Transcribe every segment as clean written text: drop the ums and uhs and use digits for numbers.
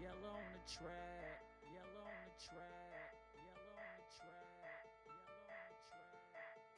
Yella on the track, yella on the track, yella on the track, yella on the track.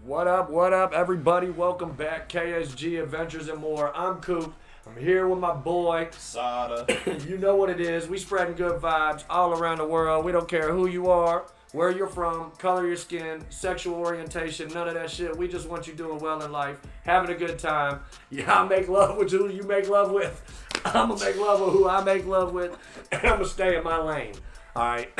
What up, everybody? Welcome back, KSG Adventures and More. I'm Koop. I'm here with my boy, Sada. You know what it is. We spreading good vibes all around the world. We don't care who you are, where you're from, color of your skin, sexual orientation, none of that shit. We just want you doing well in life, having a good time. Y'all make love with who you make love with. I'm going to make love with who I make love with, and I'm going to stay in my lane. All right,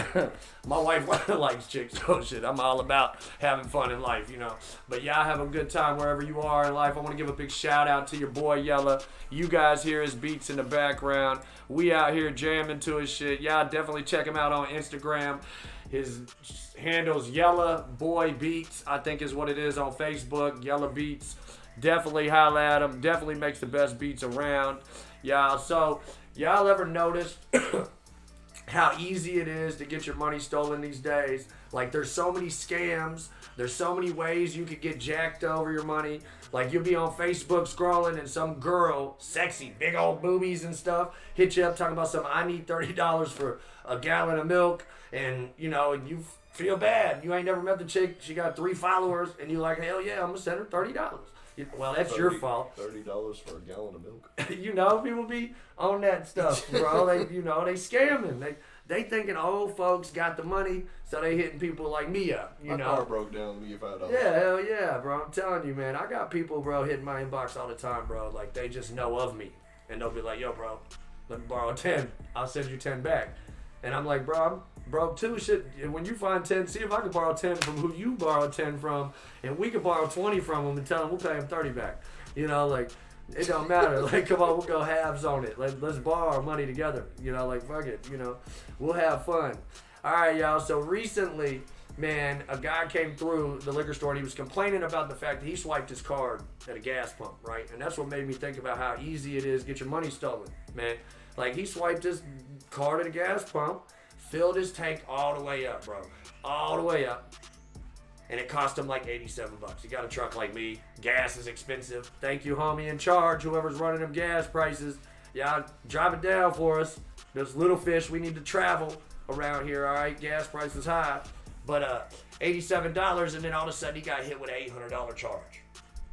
my wife likes chicks, so shit, I'm all about having fun in life, you know. But y'all have a good time wherever you are in life. I want to give a big shout out to your boy Yella. You guys hear his beats in the background. We out here jamming to his shit. Y'all definitely check him out on Instagram. His handle's Yella Boy Beats, I think is what it is on Facebook. Yella Beats. Definitely holla at him. Definitely makes the best beats around. Y'all, so y'all ever noticed how easy it is to get your money stolen these days? Like, there's so many scams. There's so many ways you could get jacked over your money. Like, you'll be on Facebook scrolling and some girl, sexy, big old boobies and stuff, hit you up talking about something. I need $30 for a gallon of milk. And, you know, and you feel bad. You ain't never met the chick. She got 3 followers. And you're like, hell yeah, I'm going to send her $30. Well, that's your fault. $30 for a gallon of milk. You know, people be on that stuff, bro. They scamming. They thinking old folks got the money, so they hitting people like me up. My car broke down. Let me get $5. Yeah, hell yeah, bro. I'm telling you, man. I got people, bro, hitting my inbox all the time, bro. Like, they just know of me, and they'll be like, "Yo, bro, let me borrow 10. I'll send you 10 back." And I'm like, bro, I'm broke too. Shit, when you find 10, see if I can borrow 10 from who you borrowed 10 from, and we can borrow 20 from them and tell them we'll pay them 30 back. You know, like, it don't matter. Like, come on, we'll go halves on it. Let's borrow our money together. You know, like, fuck it. You know, we'll have fun. All right, y'all. So recently, man, a guy came through the liquor store and he was complaining about the fact that he swiped his card at a gas pump, right? And that's what made me think about how easy it is to get your money stolen, man. Like, he swiped his card at a gas pump, filled his tank all the way up, bro. All the way up. And it cost him like $87. You got a truck like me. Gas is expensive. Thank you, homie in charge, whoever's running them gas prices. Y'all drive it down for us. There's little fish. We need to travel around here, all right? Gas price is high. But $87, and then all of a sudden he got hit with an $800 charge.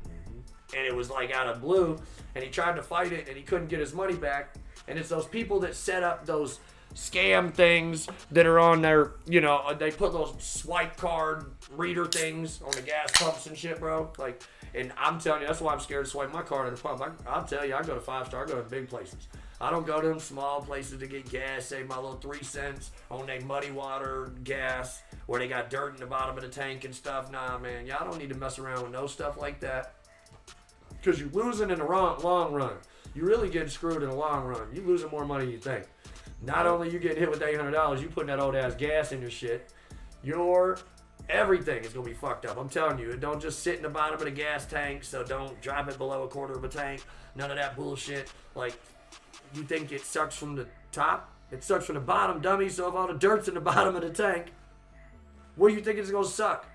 And it was like out of blue, and he tried to fight it, and he couldn't get his money back. And it's those people that set up those scam things that are on their, you know, they put those swipe card reader things on the gas pumps and shit, bro. Like, and I'm telling you, that's why I'm scared to swipe my card at a pump. I'll tell you, I go to 5-star, I go to big places. I don't go to them small places to get gas, save my little 3 cents on their muddy water gas where they got dirt in the bottom of the tank and stuff. Nah, man, y'all don't need to mess around with no stuff like that, because you're losing in the long run. You really get screwed in the long run. You losing more money than you think. Not only you getting hit with $800, you putting that old ass gas in your shit. Your everything is gonna be fucked up. I'm telling you, it don't just sit in the bottom of the gas tank. So don't drop it below a quarter of a tank. None of that bullshit. Like, you think it sucks from the top? It sucks from the bottom, dummy. So if all the dirt's in the bottom of the tank, where you think it's gonna suck?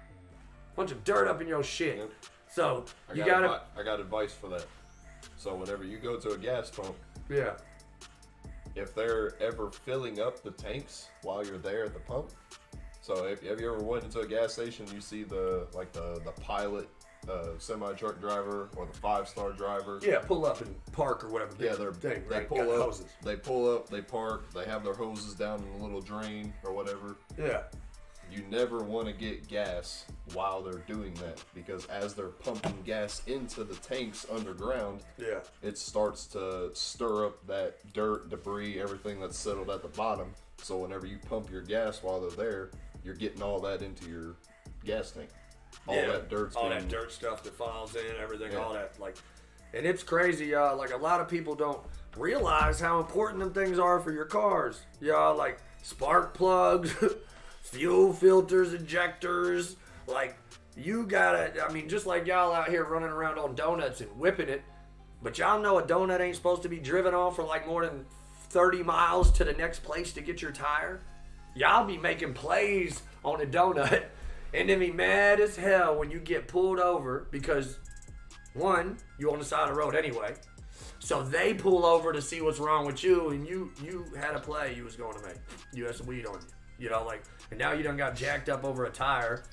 Bunch of dirt up in your shit. Yep. So I got advice for that. So whenever you go to a gas pump, yeah. if they're ever filling up the tanks while you're there at the pump, so if you ever went into a gas station, you see the pilot semi-truck driver or the 5-star driver. Yeah, pull up and park or whatever. Yeah, they right? pull up, hoses. They pull up, they park, they have their hoses down in a little drain or whatever. Yeah. You never want to get gas while they're doing that, because as they're pumping gas into the tanks underground, yeah, it starts to stir up that dirt, debris, everything that's settled at the bottom. So whenever you pump your gas while they're there, you're getting all that into your gas tank. All that dirt's all that dirt stuff that falls in, everything, yeah. all that, like, and it's crazy, y'all. Like, a lot of people don't realize how important them things are for your cars, y'all. Like, spark plugs, fuel filters, injectors. Like, you gotta, I mean, just like y'all out here running around on donuts and whipping it, but y'all know a donut ain't supposed to be driven on for like more than 30 miles to the next place to get your tire. Y'all be making plays on a donut and then be mad as hell when you get pulled over because, one, you on the side of the road anyway. So they pull over to see what's wrong with you, and you had a play you was going to make. You had some weed on you. You know, like, and now you done got jacked up over a tire.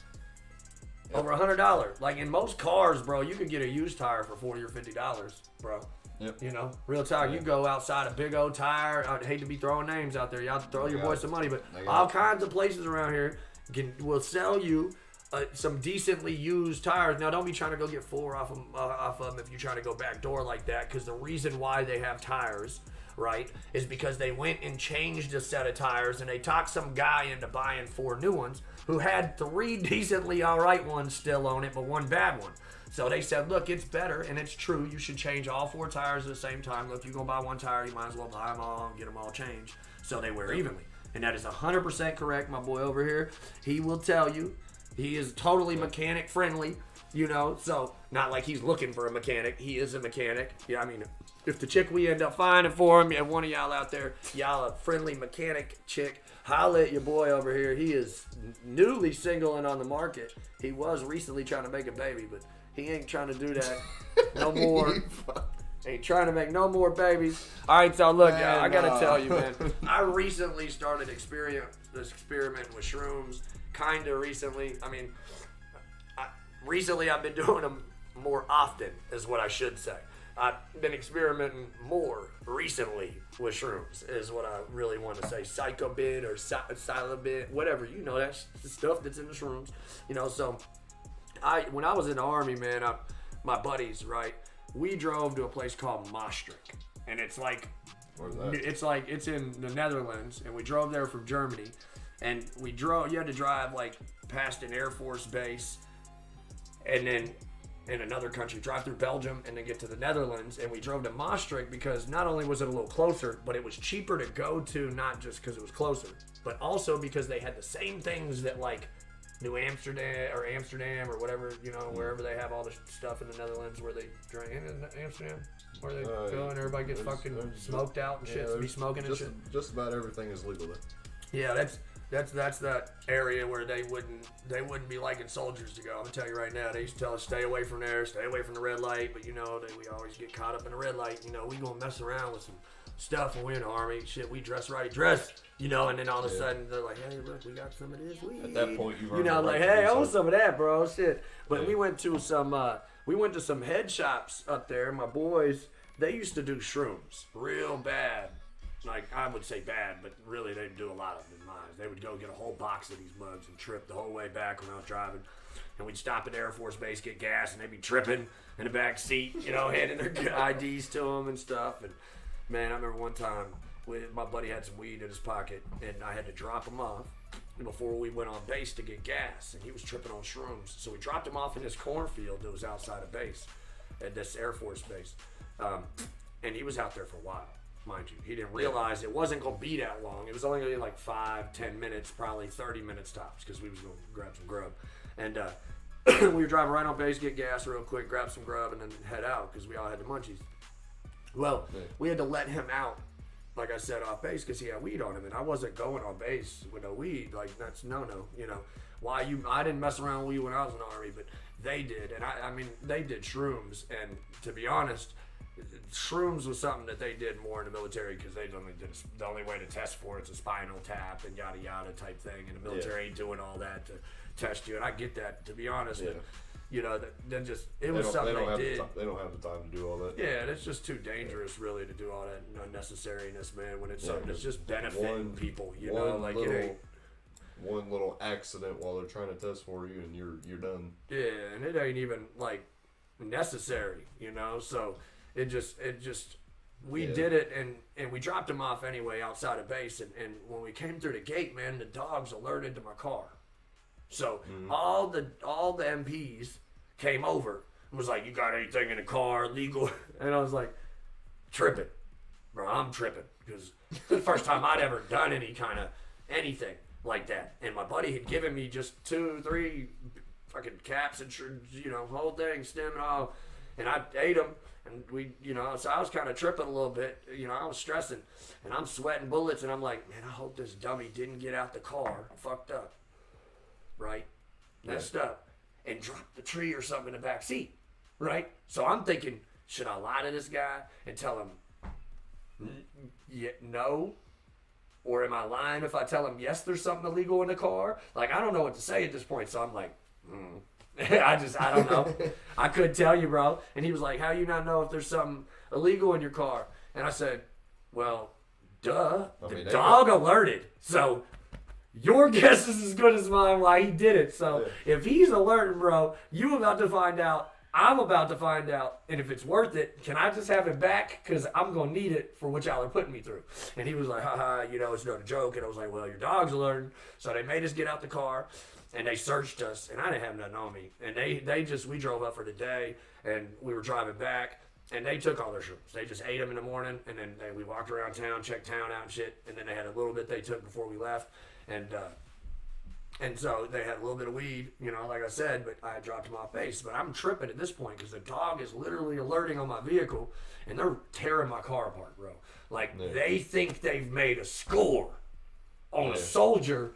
Over $100. Like in most cars, bro, you could get a used tire for $40 or $50, bro. Yep. You know, real talk. You go outside a big old tire. I'd hate to be throwing names out there. Y'all throw your boys some money, but all kinds of places around here will sell you some decently used tires. Now, don't be trying to go get 4 off of them if you're trying to go back door like that, because the reason why they have tires, right, is because they went and changed a set of tires and they talked some guy into buying 4 new ones who had 3 decently all right ones still on it, but 1 bad one. So they said, look, it's better, and it's true. You should change all 4 tires at the same time. Look, you're going to buy 1 tire, you might as well buy them all and get them all changed so they wear evenly. And that is 100% correct. My boy over here, he will tell you. He is totally mechanic friendly, you know, so not like he's looking for a mechanic. He is a mechanic. Yeah, I mean, if the chick we end up finding for him, if one of y'all out there, y'all a friendly mechanic chick, holla at your boy over here. He is newly single and on the market. He was recently trying to make a baby, but he ain't trying to do that no more. Ain't trying to make no more babies. All right, so look, y'all, I got to tell you, man. I recently started experimenting with shrooms. Kind of recently. I mean, recently I've been doing them more often, is what I should say. I've been experimenting more recently with shrooms, is what I really want to say. Psychobid or Silabid, whatever. You know, that's the stuff that's in the shrooms. You know, so when I was in the Army, man, my buddies, right, we drove to a place called Maastricht. And it's like, it's in the Netherlands, and we drove there from Germany. And you had to drive like past an Air Force base and then in another country, drive through Belgium and then get to the Netherlands. And we drove to Maastricht because not only was it a little closer, but it was cheaper to go to, not just because it was closer, but also because they had the same things that like New Amsterdam or whatever, you know, wherever they have all the stuff in the Netherlands where they drink in Amsterdam, where they go and everybody gets fucking smoked out and shit, be smoking and shit. Just about everything is legal there. Yeah, that's that area where they wouldn't be liking soldiers to go. I'm gonna tell you right now. They used to tell us stay away from there, stay away from the red light. But you know, we always get caught up in the red light. You know, we gonna mess around with some stuff when we're in the Army. Shit, we dress right, you know. And then all of a sudden they're like, hey, look, we got some of this weed. At that point, you know, like, hey, I want some of that, bro. Shit. But we went to some head shops up there. My boys, they used to do shrooms real bad. Like, I would say bad, but really they do a lot of them in mine. They would go get a whole box of these mugs and trip the whole way back when I was driving. And we'd stop at Air Force Base, get gas, and they'd be tripping in the back seat, you know, handing their IDs to them and stuff. And, man, I remember one time my buddy had some weed in his pocket, and I had to drop him off before we went on base to get gas. And he was tripping on shrooms. So we dropped him off in this cornfield that was outside of base, at this Air Force Base. And he was out there for a while. Mind you, he didn't realize it wasn't going to be that long. It was only going to be like 5-10 minutes, probably 30 minutes tops, because we was going to grab some grub. And we were driving right on base, get gas real quick, grab some grub, and then head out, because we all had the munchies. Well, we had to let him out, like I said, off base, because he had weed on him, and I wasn't going on base with no weed. Like, that's no-no, you know. I didn't mess around with weed when I was in the Army, but they did. And I mean, they did shrooms, and to be honest, shrooms was something that they did more in the military, because they only did the only way to test for it's a spinal tap and yada yada type thing, and the military ain't doing all that to test you. And I get that, to be honest. But, you know, then just it was something they did. They don't have the time to do all that. Yeah, and it's just too dangerous, really, to do all that unnecessariness, man. When it's something that's just benefiting people, you know, like it ain't. One little accident while they're trying to test for you, and you're done. Yeah, and it ain't even like necessary, you know. So. It just we did it, and we dropped him off anyway outside of base, and when we came through the gate, man, the dogs alerted to my car. So all the MPs came over and was like, you got anything in the car legal? And I was like, tripping, bro, I'm tripping, because it's the first time I'd ever done any kind of anything like that. And my buddy had given me just 2-3 fucking caps and, you know, whole thing, stem and all, and I ate them. And we, you know, so I was kind of tripping a little bit. You know, I was stressing, and I'm sweating bullets, and I'm like, man, I hope this dummy didn't get out the car fucked up, right? Messed up, and dropped the tree or something in the back seat, right? So I'm thinking, should I lie to this guy and tell him no? Or am I lying if I tell him yes, there's something illegal in the car? Like, I don't know what to say at this point, so I'm like, I don't know. I couldn't tell you, bro. And he was like, how you not know if there's something illegal in your car? And I said, well, duh. The dog alerted. So your guess is as good as mine why he did it. So if he's alerting, bro, you about to find out. I'm about to find out. And if it's worth it, can I just have it back? Because I'm going to need it for what y'all are putting me through. And he was like, haha, you know, it's not a joke. And I was like, well, your dog's alerting. So they made us get out the car. And they searched us, and I didn't have nothing on me. And we drove up for the day, and we were driving back, and they took all their shrooms. They just ate them in the morning, and then we walked around town, checked town out and shit, and then they had a little bit they took before we left, and so they had a little bit of weed, you know, like I said, but I dropped them off base. But I'm tripping at this point because the dog is literally alerting on my vehicle, and they're tearing my car apart, bro. Like, they think they've made a score on a soldier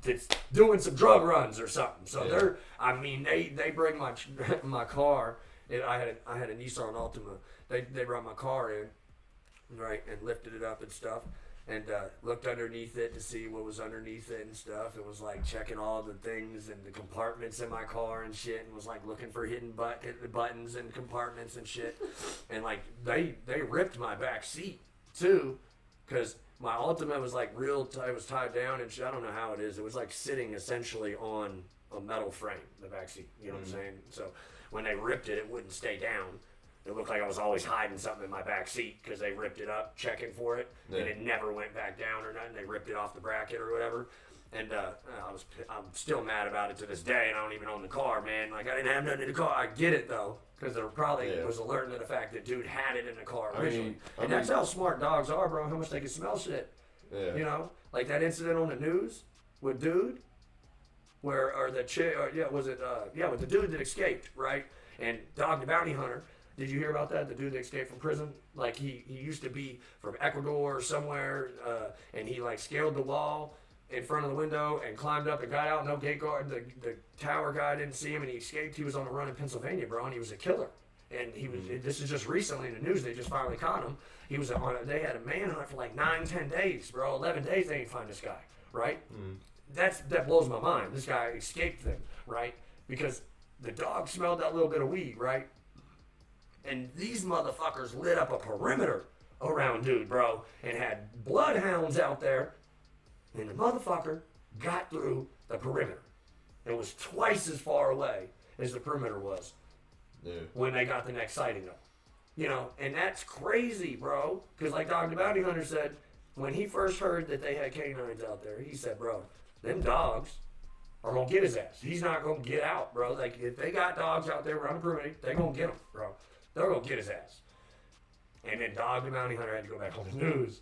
that's doing some drug runs or something. So they bring my car. I had a Nissan Altima. They brought my car in, right, and lifted it up and stuff, and looked underneath it to see what was underneath it and stuff. It was like checking all the things and the compartments in my car and shit, and was like looking for hidden buttons and compartments and shit. And like they ripped my back seat too, because my Ultimate was like it was tied down and shit. I don't know how it is. It was like sitting essentially on a metal frame, the backseat. You know what I'm saying? So when they ripped it, it wouldn't stay down. It looked like I was always hiding something in my back seat because they ripped it up, checking for it, and it never went back down or nothing. They ripped it off the bracket or whatever. And I'm still mad about it to this day, and I don't even own the car, man. Like, I didn't have nothing in the car. I get it, though, because there probably was alerting to the fact that dude had it in the car originally. And that's how smart dogs are, bro, how much they can smell shit. Yeah. You know? Like that incident on the news with dude, with the dude that escaped, right? And Dog the Bounty Hunter. Did you hear about that? The dude that escaped from prison? Like, he used to be from Ecuador or somewhere, and he, like, scaled the wall in front of the window and climbed up and got out. No gate guard. The tower guy didn't see him, and he escaped. He was on the run in Pennsylvania, bro, and he was a killer. And he was. This is just recently in the news. They just finally caught him. He was they had a manhunt for like 9-10 days, bro. 11 days they didn't find this guy, right? That blows my mind. This guy escaped them, right? Because the dog smelled that little bit of weed, right? And these motherfuckers lit up a perimeter around dude, bro, and had bloodhounds out there. And the motherfucker got through the perimeter. It was twice as far away as the perimeter was when they got the next sighting up. You know, and that's crazy, bro. Because like Dog the Bounty Hunter said, when he first heard that they had canines out there, he said, bro, them dogs are going to get his ass. He's not going to get out, bro. Like, if they got dogs out there around the perimeter, they going to get him, bro. They're going to get his ass. And then Dog the Bounty Hunter had to go back on the news.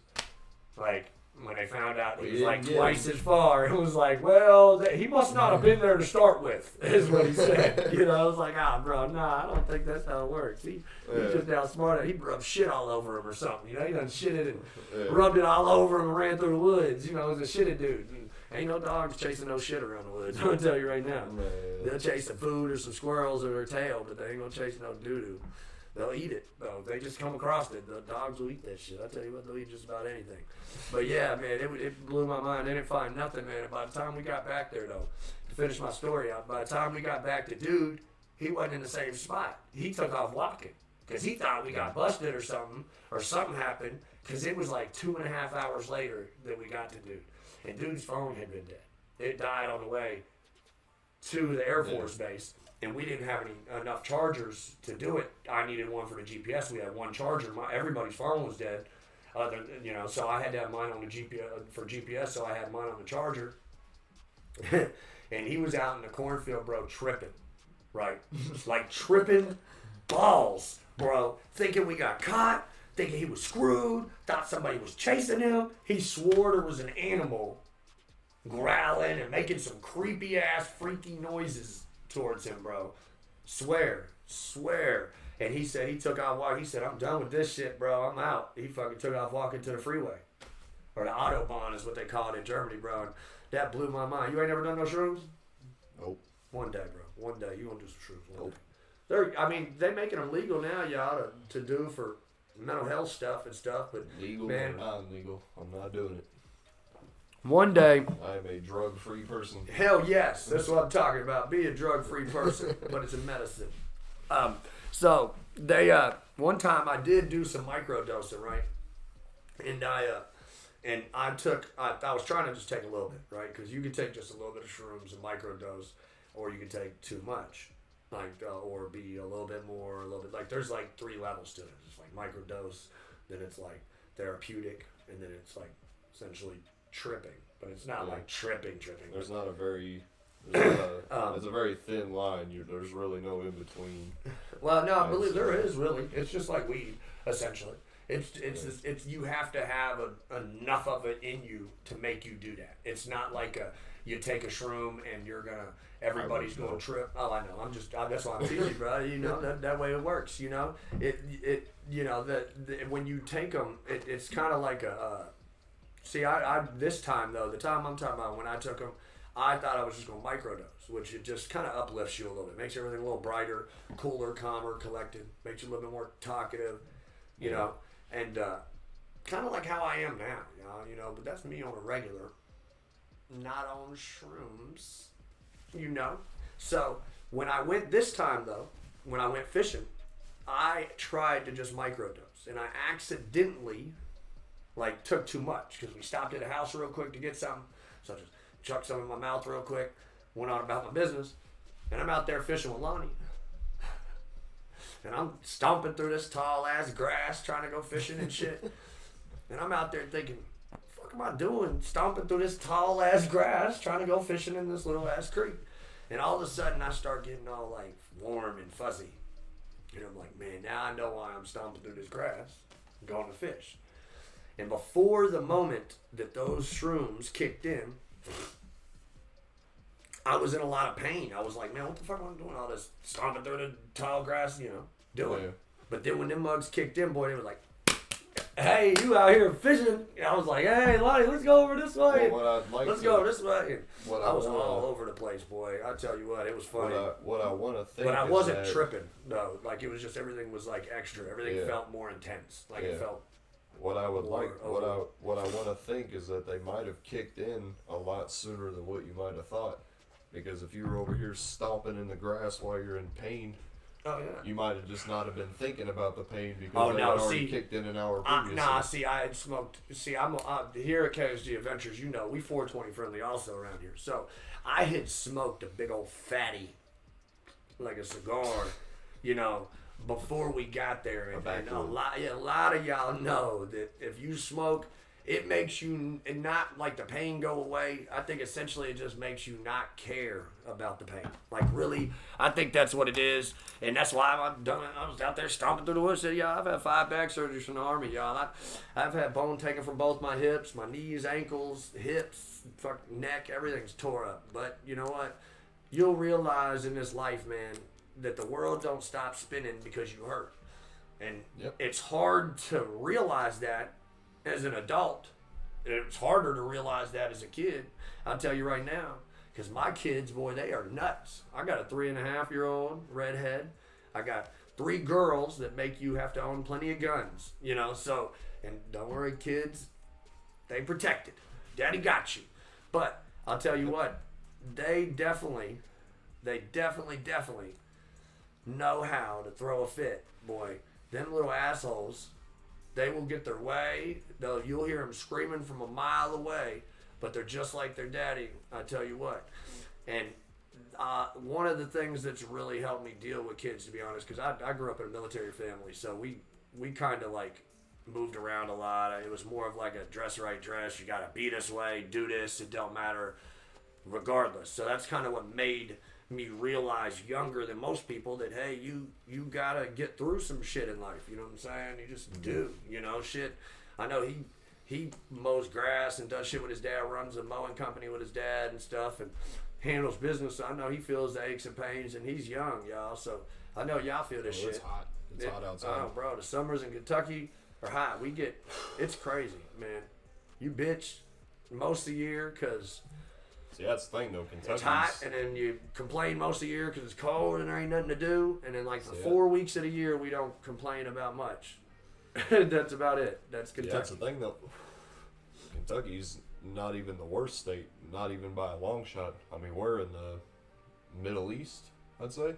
Like, when they found out he was like twice as far, it was like, well, he must not have been there to start with, is what he said. You know, I was like, bro, nah, I don't think that's how it works. He just outsmarted. He rubbed shit all over him or something. You know, he done shitted and rubbed it all over him and ran through the woods. You know, he was a shitted dude. And ain't no dogs chasing no shit around the woods. I'm going to tell you right now. Man. They'll chase some food or some squirrels or their tail, but they ain't going to chase no doo-doo. They'll eat it, though. They just come across it. The dogs will eat that shit. I tell you what, they'll eat just about anything. But yeah, man, it blew my mind. They didn't find nothing, man. And by the time we got back there, though, to finish my story out, by the time we got back to dude, he wasn't in the same spot. He took off walking because he thought we got busted or something happened, because it was like 2.5 hours later that we got to dude. And dude's phone had been dead. It died on the way to the Air Force base. And we didn't have enough chargers to do it. I needed one for the GPS. We had one charger. Everybody's phone was dead. So I had to have mine on the GPS. So I had mine on the charger. And he was out in the cornfield, bro, tripping, right? Like tripping balls, bro. Thinking we got caught. Thinking he was screwed. Thought somebody was chasing him. He swore there was an animal growling and making some creepy ass, freaky noises towards him, bro. Swear. And he said he took off walking. He said, I'm done with this shit, bro. I'm out. He fucking took off walking to the freeway. Or the Autobahn is what they call it in Germany, bro. And that blew my mind. You ain't never done no shrooms? Nope. One day, bro. One day. You gonna do some shrooms. Nope. They're making them legal now, y'all, to do for mental health stuff and stuff. But legal or non-legal, I'm not doing it. one day, I am a drug-free person. hell yes, that's what I'm talking about. Be a drug-free person, but it's a medicine. So they one time I did do some microdosing, right? And I was trying to just take a little bit, right? Because you can take just a little bit of shrooms and microdose, or you can take too much, like or be a little bit more, a little bit like there's like 3 levels to it. It's like microdose, then it's like therapeutic, and then it's like essentially tripping, but it's not like tripping. There's not a very it's a very thin line. There's really no in between. Well, no, I believe there is really. It's just like weed, essentially. It's you have to have enough of it in you to make you do that. It's not like you take a shroom and everybody's going to trip. Oh, I know. That's why I'm teaching you, bro. You know that way it works. You know when you take them, it's kind of like a. See, I this time though, the time I'm talking about when I took them, I thought I was just going to microdose, which it just kind of uplifts you a little bit, makes everything a little brighter, cooler, calmer, collected, makes you a little bit more talkative, you know. And kind of like how I am now, you know, but that's me on a regular, not on shrooms, you know. So when I went this time, though, when I went fishing, I tried to just microdose, and I accidentally, took too much because we stopped at a house real quick to get something. So I just chucked some in my mouth real quick, went on about my business, and I'm out there fishing with Lonnie. And I'm stomping through this tall ass grass trying to go fishing and shit. And I'm out there thinking, what the fuck am I doing? Stomping through this tall ass grass trying to go fishing in this little ass creek. And all of a sudden I start getting all warm and fuzzy. And I'm like, man, now I know why I'm stomping through this grass. I'm going to fish. And before the moment that those shrooms kicked in, I was in a lot of pain. I was like, man, what the fuck am I doing all this stomping through the tall grass, doing? Yeah. But then when them mugs kicked in, boy, they were like, hey, you out here fishing? And I was like, hey, Lonnie, let's go over this way. Well, let's go this way. And I was all over the place, boy. I tell you what, it was funny. What I want to think But I wasn't tripping, no. It was just everything was extra. Everything felt more intense. It felt... What I would what I want to think is that they might have kicked in a lot sooner than what you might have thought. Because if you were over here stomping in the grass while you're in pain, you might have just not have been thinking about the pain because they had already kicked in an hour previously. I had smoked. See, I'm here at KSG Adventures. We 420 friendly also around here. So I had smoked a big old fatty, like a cigar, before we got there. And a lot of y'all know that if you smoke, it makes you not the pain go away. I think essentially it just makes you not care about the pain. Really, I think that's what it is. And that's why I've done it. I was out there stomping through the woods. Said, I've had 5 back surgeries from the Army, y'all. I've had bone taken from both my hips, my knees, ankles, hips, neck, everything's tore up. But you know what? You'll realize in this life, man, that the world don't stop spinning because you hurt. And it's hard to realize that as an adult. It's harder to realize that as a kid. I'll tell you right now, because my kids, boy, they are nuts. I got a 3.5-year-old redhead. I got 3 girls that make you have to own plenty of guns, so, and don't worry, kids, they protected. Daddy got you. But I'll tell you what, they definitely know how to throw a fit, boy. Them little assholes, they will get their way. You'll hear them screaming from a mile away, but they're just like their daddy, I tell you what. And one of the things that's really helped me deal with kids, to be honest, because I grew up in a military family, so we kind of moved around a lot. It was more of a dress right dress. You got to be this way, do this. It don't matter regardless. So that's kind of what made me realize younger than most people that, hey, you gotta get through some shit in life. You know what I'm saying? You just do, shit. I know he mows grass and does shit with his dad, runs a mowing company with his dad and stuff, and handles business. So I know he feels the aches and pains, and he's young, y'all. So I know y'all feel this shit. It's hot. It's hot outside. Oh, bro, the summers in Kentucky are hot. It's crazy, man. You bitch most of the year because... See, that's the thing, though. Kentucky's... It's hot, and then you complain most of the year because it's cold and there ain't nothing to do. And then, for 4 weeks of the year, we don't complain about much. That's about it. That's Kentucky. Yeah, that's the thing, though. Kentucky's not even the worst state, not even by a long shot. I mean, we're in the Middle East, I'd say.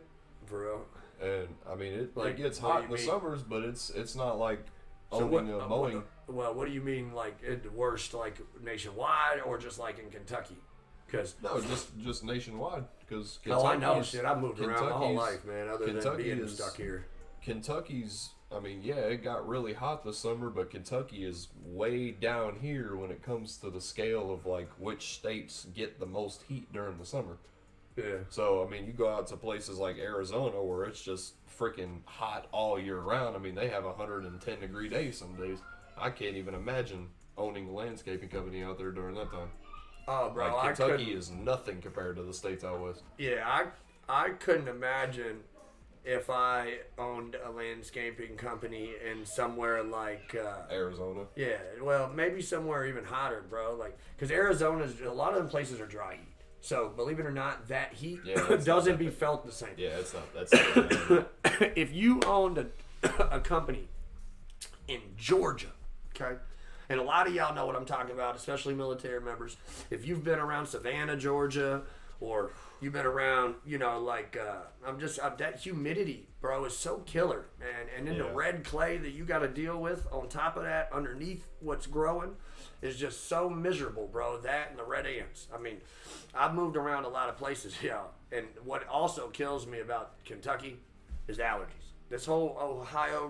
For real. And I mean, it gets what do hot you in the mean? summers, but it's not like So owning a mowing. What do you mean, like the worst, like nationwide, or just like in Kentucky? Because No, just nationwide. Because I know shit. I've moved around my whole life, man. Other than Kentucky being is- stuck here. Kentucky's, I mean, yeah, it got really hot this summer, but Kentucky is way down here when it comes to the scale of like which states get the most heat during the summer. Yeah. So, I mean, you go out to places like Arizona where it's just freaking hot all year round. I mean, they have 110-degree days some days. I can't even imagine owning a landscaping company out there during that time. Oh, bro, Like, I Kentucky couldn't. is nothing compared to the states out west. Yeah, I couldn't imagine if I owned a landscaping company in somewhere like. Arizona. Yeah, well, maybe somewhere even hotter, bro. Like, because Arizona's a lot of them places are dry heat. So believe it or not, that heat Yeah, that's doesn't not be that felt the same. Yeah, it's not. That's not bad. If you owned a company in Georgia, okay, and a lot of y'all know what I'm talking about, especially military members. If you've been around Savannah, Georgia, or you've been around, like that humidity, bro, is so killer, man. And then the Yeah. red clay that you got to deal with on top of that, underneath what's growing, is just so miserable, bro. That and the red ants. I mean, I've moved around a lot of places, y'all. And what also kills me about Kentucky is allergies. This whole Ohio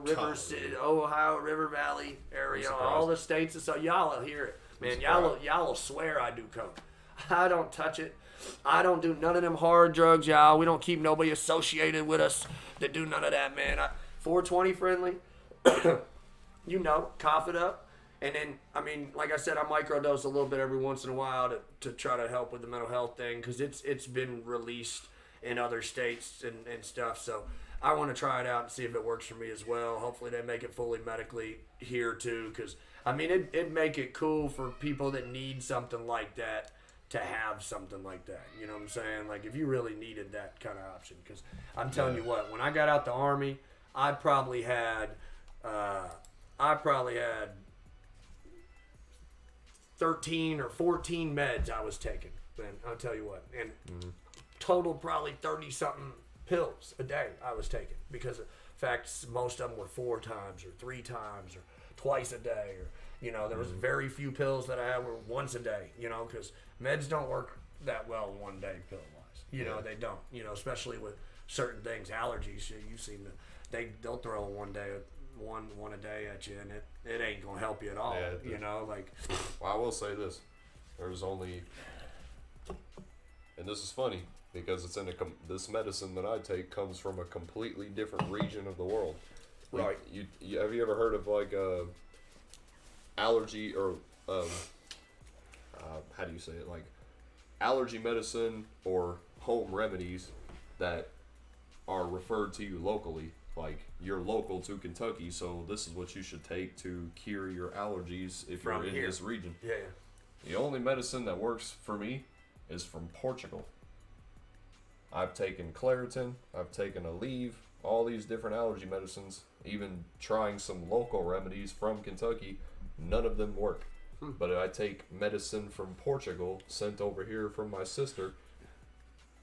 River Valley area, all the states, so y'all will hear it, man. Y'all will swear I do coke. I don't touch it. I don't do none of them hard drugs, y'all. We don't keep nobody associated with us that do none of that, man. 420 friendly, cough it up. And then, I mean, like I said, I microdose a little bit every once in a while to try to help with the mental health thing, because it's been released in other states and stuff. So I want to try it out and see if it works for me as well. Hopefully they make it fully medically here too, because, I mean, it'd make it cool for people that need something like that to have something like that. You know what I'm saying? Like, if you really needed that kind of option. Because I'm telling you what, when I got out the Army, I probably had 13 or 14 meds I was taking. Man, I'll tell you what. And total probably 30-something pills a day I was taking. Because, in fact, most of them were 4 times or 3 times or twice a day. Or, there was very few pills that I had were once a day, because meds don't work that well one day pill-wise. They don't, especially with certain things, allergies. You've seen they'll throw one a day at you, and it ain't gonna help you at all. Yeah, like. Well, I will say this: there's only, and this is funny because it's in this medicine that I take comes from a completely different region of the world. Right. Have you ever heard of like allergy or how do you say it, like allergy medicine or home remedies that are referred to you locally? Like, you're local to Kentucky, so this is what you should take to cure your allergies if you're in this region. Yeah. The only medicine that works for me is from Portugal. I've taken Claritin, I've taken Aleve, all these different allergy medicines, even trying some local remedies from Kentucky, none of them work. But I take medicine from Portugal, sent over here from my sister,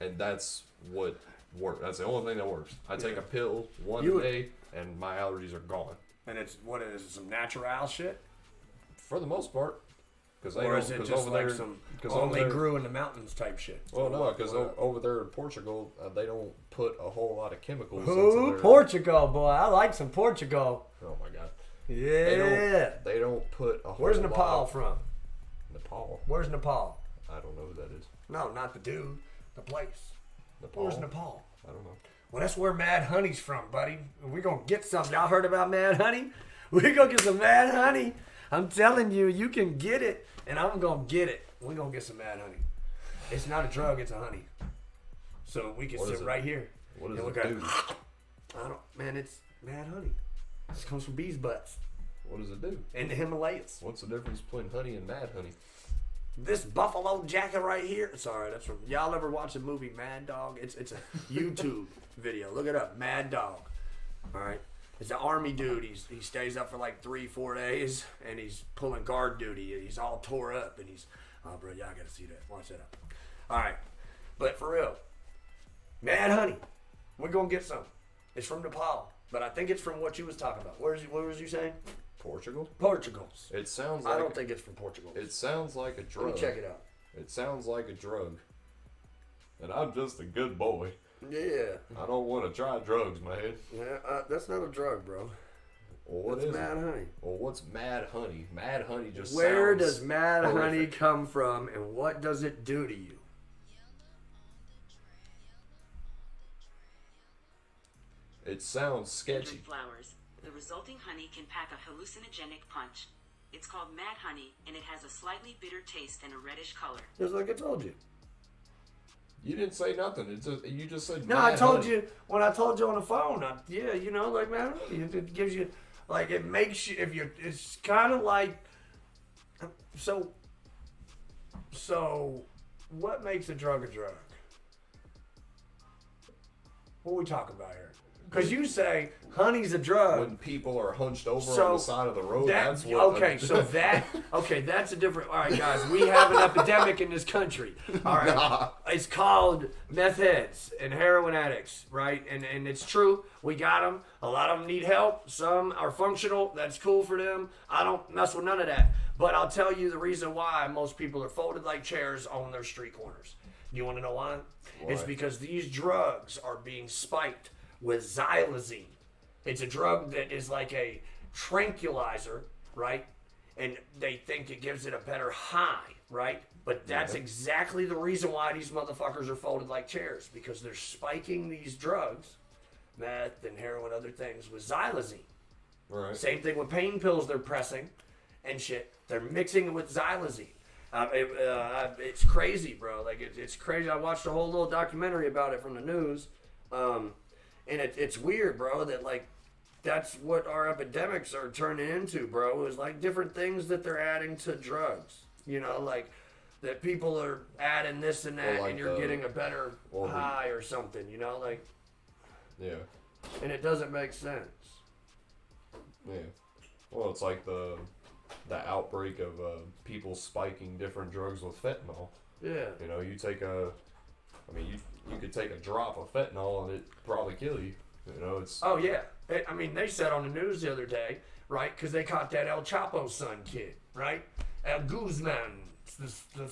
and that's what works. That's the only thing that works. I take a pill a day, and my allergies are gone. And it's what is it, some natural shit? For the most part. Or is it just like some only grew in the mountains type shit? Well, no, because over there in Portugal, they don't put a whole lot of chemicals into their... Portugal, boy. I like some Portugal. Oh, my God. Yeah. They don't put a whole Where's lot Nepal from? Nepal? Where's Nepal? I don't know who that is. No, not the dude. The place. Nepal? Where's Nepal? I don't know. Well, that's where Mad Honey's from, buddy. We're going to get some. Y'all heard about Mad Honey? We're going to get some Mad Honey. I'm telling you, you can get it, and I'm going to get it. We're going to get some Mad Honey. It's not a drug, it's a honey. So we can sit right here. What does it do? Man, it's Mad Honey. This comes from bees' butts. What does it do? In the Himalayas. What's the difference between honey and Mad Honey? This buffalo jacket right here. Sorry, that's from. Y'all ever watch the movie Mad Dog? It's a YouTube video. Look it up, Mad Dog. All right. It's an army dude. He stays up for like 3-4 days, and he's pulling guard duty. He's all tore up, and he's, oh, bro, y'all gotta see that. Watch that up. All right, but for real, Mad Honey, we're gonna get some. It's from Nepal, but I think it's from what you was talking about. What was you saying? Portugal? Portugal. It sounds like... I don't think it's from Portugal. It sounds like a drug. Let me check it out. It sounds like a drug. And I'm just a good boy. Yeah. I don't want to try drugs, man. Yeah, that's not a drug, bro. Well, what that's is Mad it? Honey. Well, what's Mad Honey? Mad Honey just Where sounds does Mad horrific. Honey come from, and what does it do to you? It sounds sketchy. Flowers. The resulting honey can pack a hallucinogenic punch. It's called Mad Honey, and it has a slightly bitter taste and a reddish color. Just like I told you. You didn't say nothing. You just said No, Mad I told Honey. you when I told you on the phone. Yeah, you know, like Mad Honey, it gives you, like it makes you. If you, it's kind of like. So, what makes a drug a drug? What are we talking about here? Because you say honey's a drug. When people are hunched over So, on the side of the road, that's what... Okay, that's a different... All right, guys, we have an epidemic in this country. All right, It's called meth heads and heroin addicts, right? And it's true. We got them. A lot of them need help. Some are functional. That's cool for them. I don't mess with none of that. But I'll tell you the reason why most people are folded like chairs on their street corners. You want to know why? It's because these drugs are being spiked with xylazine. It's a drug that is like a tranquilizer, right? And they think it gives it a better high, right? But that's exactly the reason why these motherfuckers are folded like chairs, because they're spiking these drugs, meth and heroin, other things, with xylazine. Right. Same thing with pain pills they're pressing and shit. They're mixing it with xylazine. It's crazy, bro. Like, it's crazy. I watched a whole little documentary about it from the news. And it's weird, bro, that, like, that's what our epidemics are turning into, bro, is, like, different things that they're adding to drugs. You know, like, that people are adding this and that, like and you're getting a better high or something, you know? Like, yeah. And it doesn't make sense. Yeah. Well, it's like the outbreak of people spiking different drugs with fentanyl. Yeah. You know, you could take a drop of fentanyl and it probably kill you. You know, it's... Oh, yeah. They said on the news the other day, right, because they caught that El Chapo's son kid, right? El Guzman,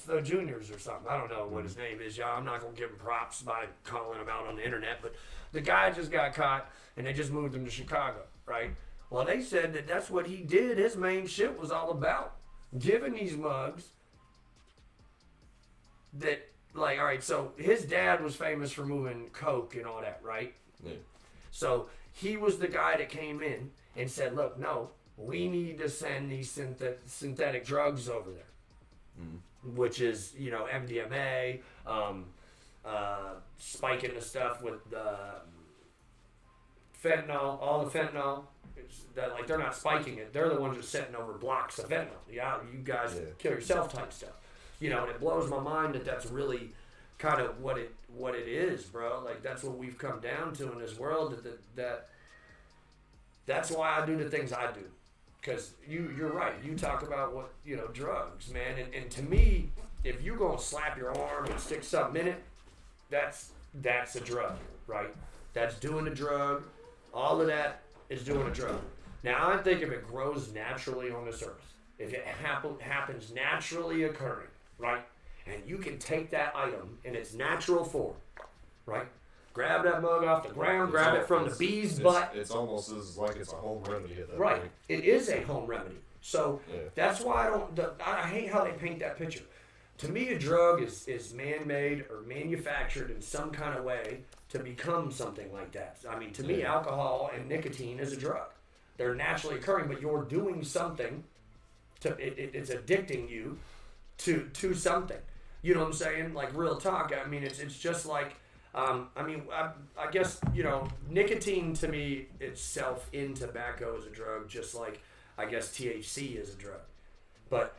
the juniors or something. I don't know what his name is, y'all. I'm not going to give him props by calling him out on the internet, but the guy just got caught, and they just moved him to Chicago, right? Well, they said that that's what he did. His main shit was all about giving these mugs that, like, all right, so his dad was famous for moving coke and all that, right? Yeah. So he was the guy that came in and said, look, no, we need to send these synthetic drugs over there, which is, you know, MDMA, spiking the stuff with fentanyl, all the fentanyl. Like, they're not spiking it. They're the ones just setting over blocks of fentanyl. Yeah, you guys kill yourself type stuff. You know, and it blows my mind that that's really kind of what it is, bro. Like, that's what we've come down to in this world. That's why I do the things I do. Because you're right. You talk about what, you know, drugs, man. And to me, if you're going to slap your arm and stick something in it, that's a drug, right? That's doing a drug. All of that is doing a drug. Now, I think if it grows naturally on this earth, if it happens naturally occurring, right? And you can take that item in its natural form, right? Grab that mug off the ground, grab it from the bee's butt. It's almost as like it's a home remedy at that Right. point. It is a home remedy. So that's why I hate how they paint that picture. To me, a drug is man-made or manufactured in some kind of way to become something like that. I mean, to me, alcohol and nicotine is a drug. They're naturally occurring, but you're doing something it's addicting you to something. You know what I'm saying? Like, real talk. I mean, it's just like, I guess, you know, nicotine to me itself in tobacco is a drug, just like, I guess, THC is a drug. But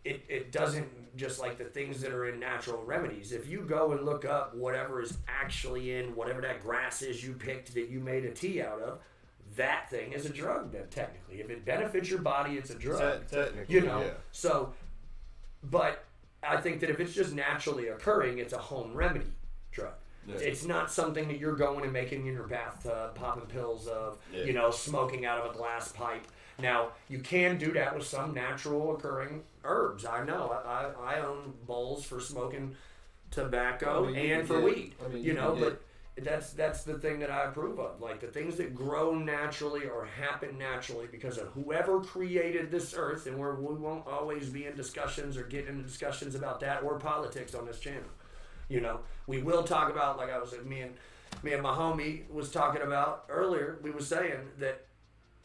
it doesn't, just like the things that are in natural remedies. If you go and look up whatever is actually in whatever that grass is you picked that you made a tea out of, that thing is a drug. Then technically, if it benefits your body, it's a drug. Technically, you know. yeah. So, but I think that if it's just naturally occurring, it's a home remedy drug. Yeah. It's not something that you're going and making in your bathtub, popping pills of, you know, smoking out of a glass pipe. Now, you can do that with some natural occurring herbs. I know. I own bowls for smoking tobacco and for weed. You know, but that's the thing that I approve of. Like, the things that grow naturally or happen naturally because of whoever created this earth, and we won't always be in discussions or get into discussions about that or politics on this channel. You know, we will talk about, like I was me and my homie was talking about earlier, we were saying that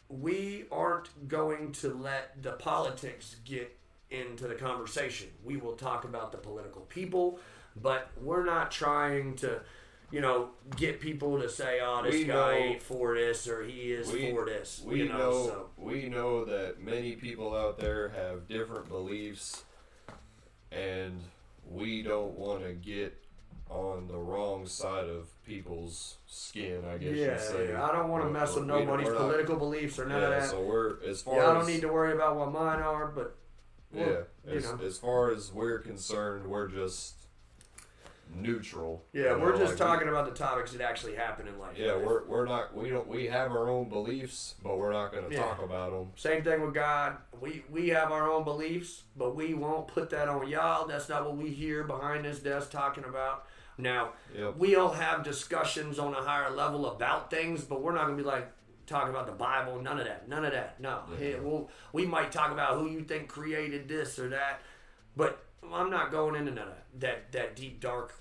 we aren't going to let the politics get into the conversation. We will talk about the political people, but we're not trying to, you know, get people to say, oh, this guy ain't for this or he is for this. We know that many people out there have different beliefs, and we don't want to get on the wrong side of people's skin, I guess you'd say. Yeah, I don't want to mess with nobody's political beliefs or none of that. So we're, as far I don't need to worry about what mine are, but as far as we're concerned, we're just neutral. Yeah, we're just talking about the topics that actually happen in life. Yeah, we have our own beliefs, but we're not going to talk about them. Same thing with God. We have our own beliefs, but we won't put that on y'all. That's not what we hear behind this desk talking about. Now, we'll have discussions on a higher level about things, but we're not going to be like talking about the Bible. None of that. No. Yeah. We might talk about who you think created this or that, but I'm not going into none of that deep, dark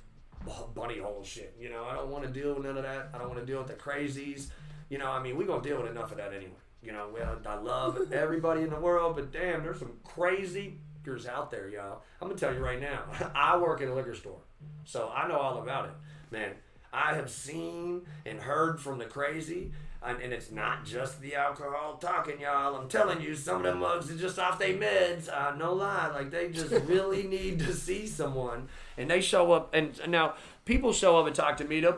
bunny hole shit. You know, I don't want to deal with none of that. I don't want to deal with the crazies. You know, I mean, we're going to deal with enough of that anyway. You know, I love everybody in the world, but damn, there's some crazy fuckers out there, y'all. I'm going to tell you right now, I work in a liquor store, so I know all about it. Man, I have seen and heard from the crazy, and it's not just the alcohol talking, y'all. I'm telling you, some of them mugs are just off their meds. No lie. Like, they just really need to see someone. And they show up, and now people show up and talk to me. They'll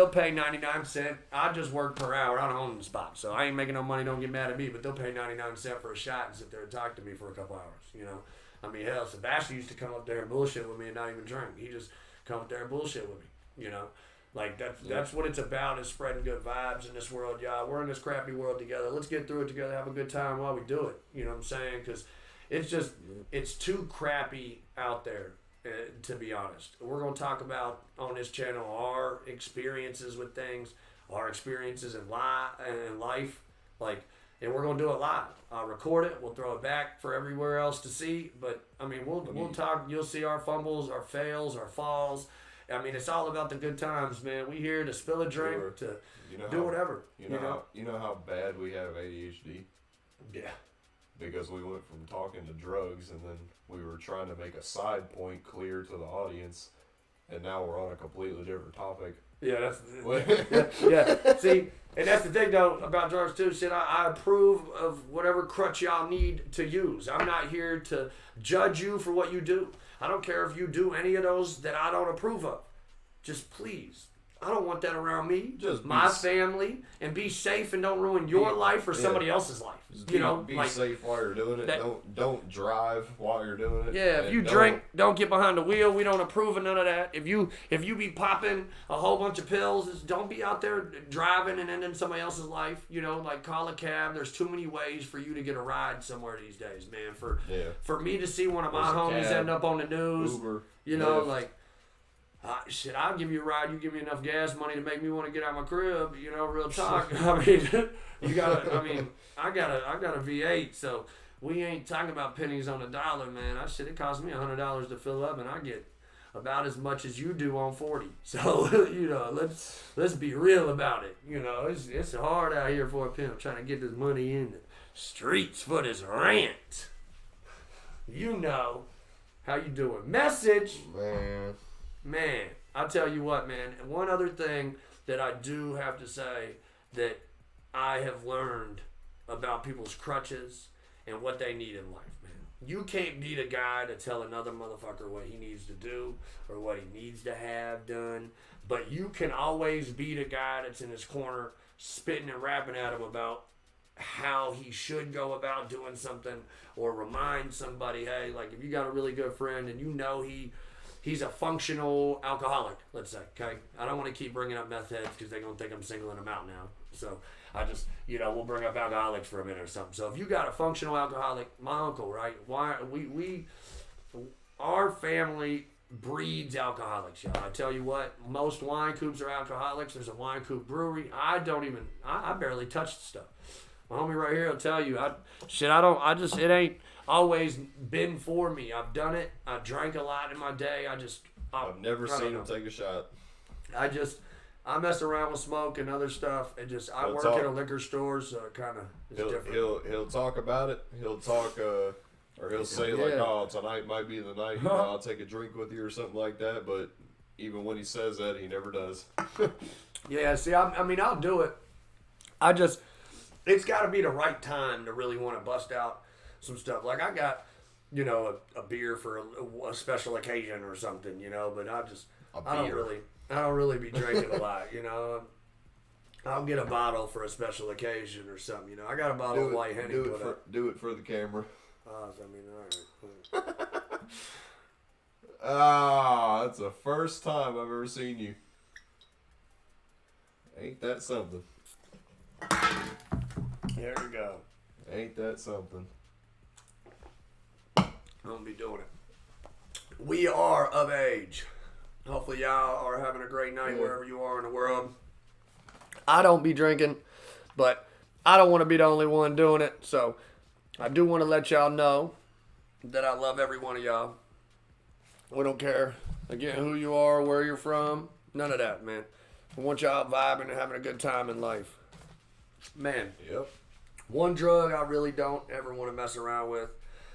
pay 99 cents. I just work per hour. I don't own the spot, so I ain't making no money. Don't get mad at me, but they'll pay 99 cents for a shot and sit there and talk to me for a couple hours, you know. I mean, hell, Sebastian used to come up there and bullshit with me and not even drink. He just come up there and bullshit with me, you know. Like, that's what it's about, is spreading good vibes in this world, y'all. We're in this crappy world together. Let's get through it together, have a good time while we do it. You know what I'm saying? Because it's too crappy out there, to be honest. We're going to talk about on this channel our experiences with things, our experiences in life. Like, and we're going to do it live. I'll record it. We'll throw it back for everywhere else to see. But, I mean, we'll talk. You'll see our fumbles, our fails, our falls. I mean, it's all about the good times, man. We here to spill a drink, to do whatever. You know how bad we have ADHD? Yeah. Because we went from talking to drugs, and then we were trying to make a side point clear to the audience, and now we're on a completely different topic. Yeah, yeah. See, and that's the thing, though, about drugs, too. Shit, I approve of whatever crutch y'all need to use. I'm not here to judge you for what you do. I don't care if you do any of those that I don't approve of. Just please, I don't want that around me. Just my family, and be safe and don't ruin your life or somebody else's life. Be safe while you're doing it. Don't drive while you're doing it. Yeah, if you drink, don't get behind the wheel. We don't approve of none of that. If you be popping a whole bunch of pills, don't be out there driving and ending somebody else's life. You know, like, call a cab. There's too many ways for you to get a ride somewhere these days, man. For me to see one of my homies end up on the news, Uber, you know, like. Shit, I'll give you a ride. You give me enough gas money to make me want to get out of my crib. You know, real talk. I mean, I got a V8, so we ain't talking about pennies on the dollar, man. It cost me $100 to fill up, and I get about as much as you do on 40. So, you know, let's be real about it. You know, it's hard out here for a pimp trying to get this money in the streets for this rent. You know how you doing? Message, Man, I'll tell you what, man. And one other thing that I do have to say that I have learned about people's crutches and what they need in life, man. You can't be the guy to tell another motherfucker what he needs to do or what he needs to have done, but you can always be the guy that's in his corner spitting and rapping at him about how he should go about doing something, or remind somebody, hey, like if you got a really good friend and you know he's a functional alcoholic, let's say, okay? I don't want to keep bringing up meth heads because they're going to think I'm singling them out now. So I just, we'll bring up alcoholics for a minute or something. So if you got a functional alcoholic, my uncle, right? Why our family breeds alcoholics, y'all. I tell you what, most wine coops are alcoholics. There's a wine coop brewery. I barely touch the stuff. My homie right here will tell you, it ain't always been for me. I've done it. I drank a lot in my day. I've never seen him take a shot. I mess around with smoke and other stuff, and I work at a liquor store, so it kind of is different. He'll talk about it. He'll talk, or he'll say like, "Oh, tonight might be the night. I'll take a drink with you or something like that." But even when he says that, he never does. Yeah, see, I'll do it. It's got to be the right time to really want to bust out some stuff. Like I got, a beer for a special occasion or something, but I don't really be drinking a lot, I'll get a bottle for a special occasion or something, I got a bottle of white Henny. Do it for the camera. All right. That's the first time I've ever seen you. Ain't that something? There we go. Ain't that something? I'm gonna be doing it. We are of age. Hopefully y'all are having a great night wherever you are in the world. I don't be drinking, but I don't want to be the only one doing it. So I do want to let y'all know that I love every one of y'all. We don't care, again, who you are, where you're from. None of that, man. I want y'all vibing and having a good time in life. Man. Yep. One drug I really don't ever want to mess around with,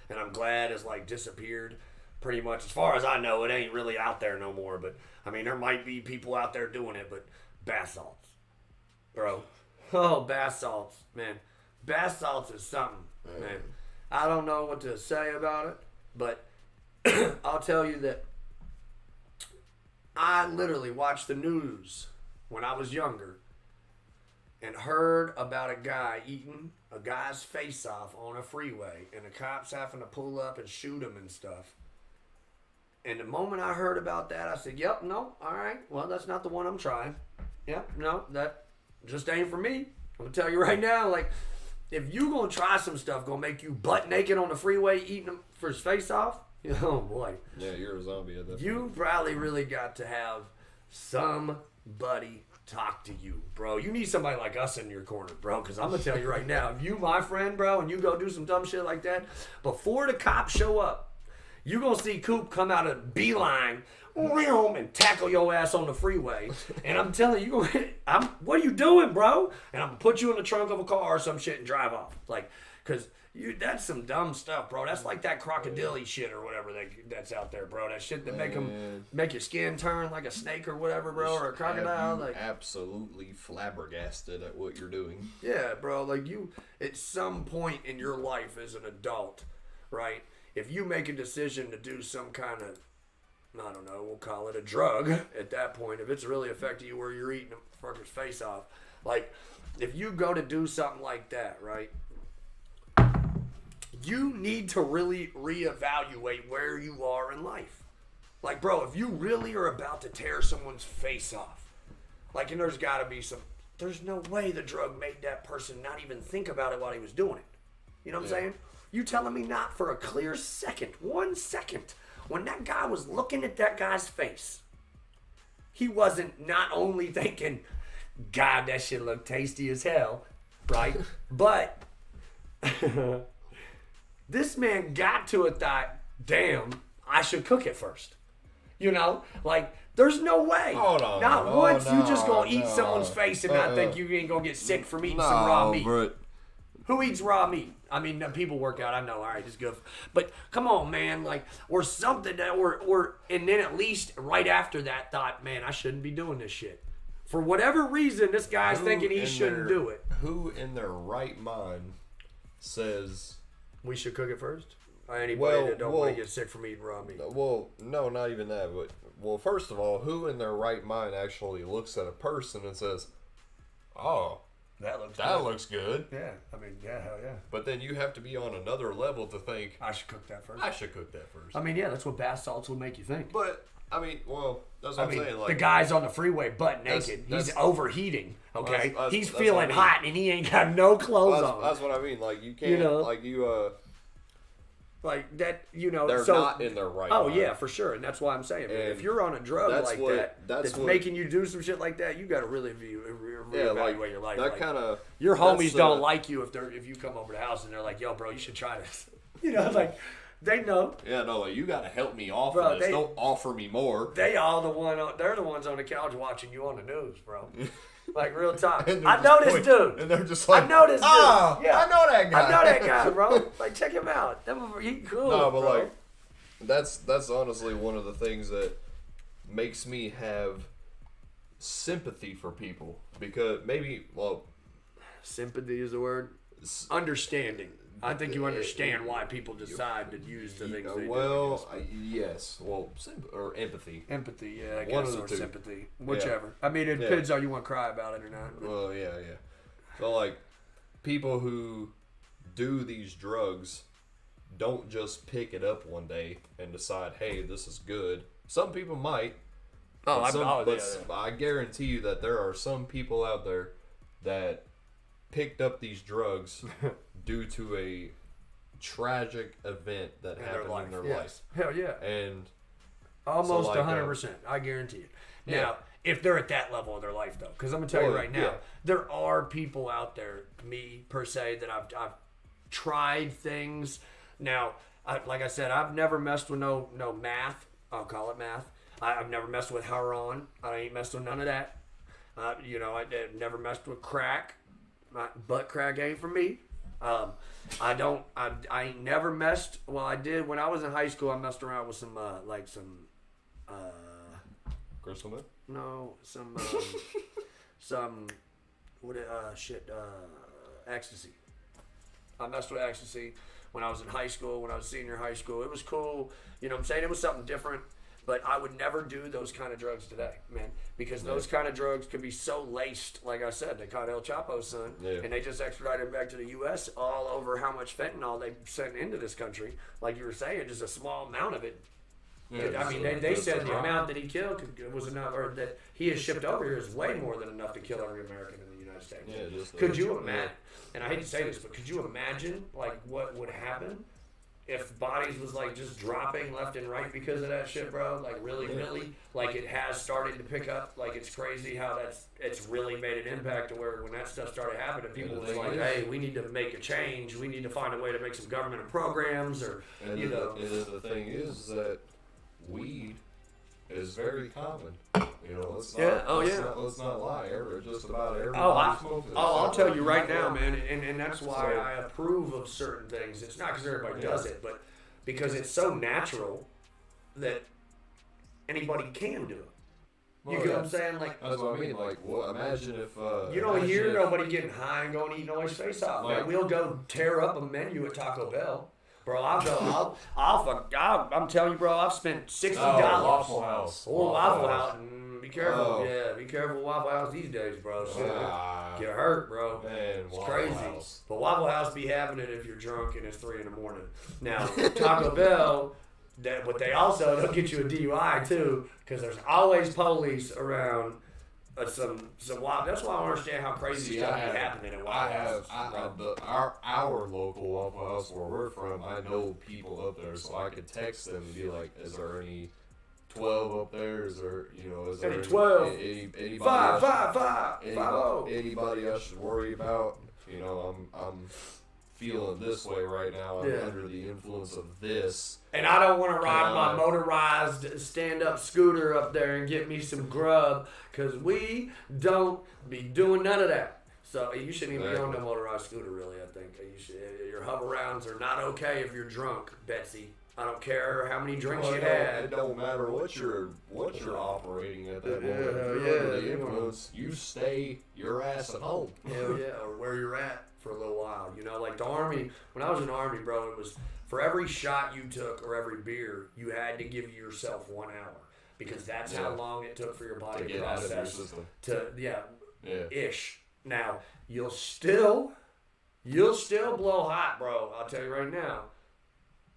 and I'm glad has disappeared pretty much. As far as I know, it ain't really out there no more, but there might be people out there doing it, but bath salts. Bro. Oh, bath salts, man. Bath salts is something, man. I don't know what to say about it, but I'll tell you that I literally watched the news when I was younger and heard about a guy eating a guy's face off on a freeway and the cops having to pull up and shoot him and stuff. And the moment I heard about that, I said, yep, no, all right, well, that's not the one I'm trying. Yep, no, that just ain't for me. I'm going to tell you right now, if you going to try some stuff going to make you butt naked on the freeway eating him for his face off, oh boy. Yeah, you're a zombie at that point. You probably really got to have somebody talk to you, bro. You need somebody like us in your corner, bro, because I'm going to tell you right now, if you my friend, bro, and you go do some dumb shit like that, before the cops show up, you going to see Koop come out of beeline and tackle your ass on the freeway. And I'm telling you, what are you doing, bro? And I'm going to put you in the trunk of a car or some shit and drive off. Because that's some dumb stuff, bro. That's like that crocodile shit or whatever that's out there, bro. That shit that make your skin turn like a snake or whatever, bro, or a crocodile. Absolutely flabbergasted at what you're doing. Yeah, bro. You at some point in your life as an adult, right? If you make a decision to do some kind of, I don't know, we'll call it a drug at that point, if it's really affecting you where you're eating a fucker's face off, if you go to do something like that, right? You need to really reevaluate where you are in life. Bro, if you really are about to tear someone's face off, and there's got to be there's no way the drug made that person not even think about it while he was doing it. You know what I'm saying? You telling me not for a clear second, 1 second, when that guy was looking at that guy's face, he wasn't not only thinking, God, that shit look tasty as hell, right? But this man got to it thought, damn, I should cook it first. There's no way. Hold on. Not once you just gonna eat someone's face and not think you ain't gonna get sick from eating some raw meat. Bro. Who eats raw meat? People work out. I know. All right, it's good. But come on, man. Or something that and then at least right after that thought, man, I shouldn't be doing this shit. For whatever reason, this guy's thinking he shouldn't do it. Who in their right mind says we should cook it first? Or anybody that don't want to get sick from eating raw meat. Well, no, not even that. But Well, first of all, who in their right mind actually looks at a person and says, "Oh, That looks good." Yeah, I mean, yeah, hell yeah. But then you have to be on another level to think, I should cook that first. I should cook that first. I mean, yeah, that's what bath salts will make you think. But I mean, well, that's what I'm saying. Like the guy's on the freeway butt naked. He's overheating. Okay, he's feeling hot and he ain't got no clothes on. That's what I mean. Like you can't, like that. they're not in their right. Oh mind. yeah, for sure, and that's why I'm saying, man, if you're on a drug like that's making you do some shit like that, you got to really reevaluate your life. That kind of your homies don't like you if you come over the house and they're like, "Yo, bro, you should try this." Like. They know. Yeah, no, like, you got to help me off of this. Don't offer me more. They're the ones on the couch watching you on the news, bro. Like, real talk. I know this dude. And they're just like, I know this dude. Yeah, I know that guy. I know that guy, bro. Like, check him out. He cool, no, but bro. like, that's honestly one of the things that makes me have sympathy for people. Because sympathy is the word. Understanding. I think you understand why people decide to use the things they do. Yes. Well, or empathy. Empathy, yeah, I One guess, of the or two. sympathy. Whichever. I mean, it depends on you want to cry about it or not. Well, yeah. So, like, people who do these drugs don't just pick it up one day and decide, hey, this is good. Some people might. I guarantee you that there are some people out there that picked up these drugs due to a tragic event that happened in their life. Hell yeah. And almost 100%. I guarantee it. Now, if they're at that level of their life, though, because I'm going to tell you right now, there are people out there, me per se, that I've tried things. Now, like I said, I've never messed with no math. I'll call it math. I've never messed with heroin. I ain't messed with none of that. I never messed with crack. Butt crack ain't for me. I ain't never messed. Well, I did when I was in high school. I messed around with some crystal meth? No, ecstasy. I messed with ecstasy when I was in high school. When I was senior high school, it was cool. You know what I'm saying? It was something different. But I would never do those kind of drugs today, man, because those kind of drugs could be so laced. Like I said, they caught El Chapo's son, and they just extradited him back to the U.S. all over how much fentanyl they sent into this country. Like you were saying, just a small amount of it. Yeah, I mean, they said the amount that he killed was enough, or that he has shipped over here is way more than enough to kill every American in the United States. Yeah, could you imagine? And I hate to say this, but could you imagine like what would happen if bodies was like just dropping left and right because of that shit, bro? Like really, like it has started to pick up. Like it's crazy how it's really made an impact to where when that stuff started happening, people was like, hey, we need to make a change. We need to find a way to make some government programs or, And the thing is that weed is very common. Let's not lie. Just about everybody smokes it. I'll tell you right now, man, and that's why I approve of certain things. It's not because everybody does it, but because it's so natural that anybody can do it. You get what I'm saying? Like, that's what I mean. Like, imagine if you don't hear nobody getting high and going to eat nobody's face off. Man, we'll go tear up a menu at Taco Bell. Bro, I'm telling you, bro, I've spent $60. Waffle House. Waffle House. Be careful. Yeah, be careful with Waffle House these days, bro. Get hurt, bro. Man, it's crazy. House. But Waffle House be having it if you're drunk and it's 3 in the morning. Now, Taco Bell, but they'll get you a DUI too, because there's always police around. Some wild. That's why I don't understand how crazy stuff be happening in Waffle House. Our local Waffle House where we're from, I know people up there, so I could text them and be like, "Is there any 12 up there? Is there any 12? Anybody 5. Anybody I should worry about? I'm feeling this way right now. I'm under the influence of this. And I don't want to ride my motorized stand-up scooter up there and get me some grub, because we don't be doing none of that. So you shouldn't even be on no motorized scooter, really, I think. Your hover-rounds are not okay if you're drunk, Betsy. I don't care how many drinks you had. It don't matter what you're operating at that moment. The influence, you stay your ass at home. Hell yeah, or where you're at for a little while. Like the Army, when I was in the Army, bro, it was for every shot you took or every beer, you had to give yourself 1 hour. because that's how long it took for your body to get out of your process system. ish. Now you'll still blow hot, bro. I'll tell you right now.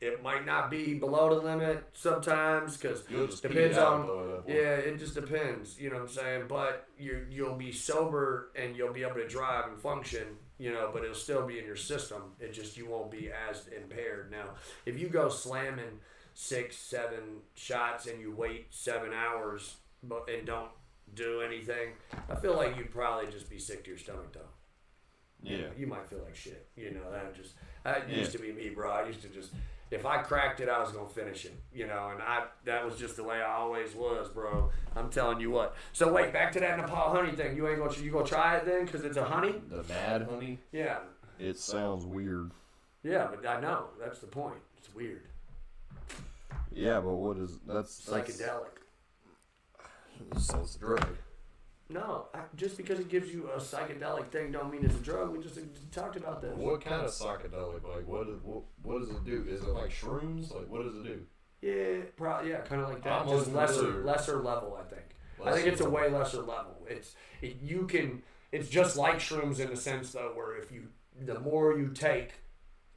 It might not be below the limit sometimes because it depends on. It just depends. You know what I'm saying? But you'll be sober and you'll be able to drive and function. You know, but it'll still be in your system. It just you won't be as impaired. Now, if you go slamming 6-7 shots and you wait 7 hours and don't do anything, I feel like you'd probably just be sick to your stomach though. Yeah. You might feel like shit. You know, that used to be me, bro. I used to just, if I cracked it, I was gonna finish it. You know, and that was just the way I always was, bro. I'm telling you what. So wait, back to that Nepal honey thing. You gonna try it then? Cause it's a honey. The mad honey. Yeah. It sounds weird. Yeah, but I know that's the point. It's weird. Yeah, but what is that's psychedelic? It sounds drug. No, just because it gives you a psychedelic thing don't mean it's a drug. We just talked about this. What kind of psychedelic? Like, what does it do? Is it like shrooms? Like, what does it do? Yeah, probably. Yeah, kind of like that. Almost Just lesser level. I think. I think it's a way lesser level. It's just like shrooms in the sense though, where the more you take,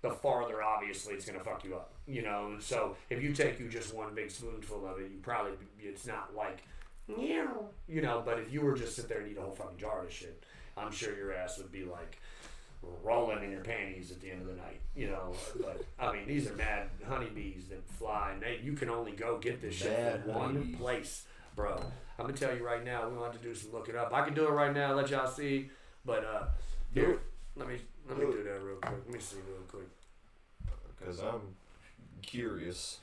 the farther obviously it's gonna fuck you up. You know, so if you take just one big spoonful of it, it's not like. You know, but if you were just sit there and eat a whole fucking jar of shit, I'm sure your ass would be like rolling in your panties at the end of the night. You know, but I mean, these are mad honeybees that fly, and you can only go get this shit from one place, bro. I'm gonna tell you right now, we're gonna have to do some looking up. I can do it right now, let y'all see, but here, let me do that real quick. Let me see real quick, because I'm curious.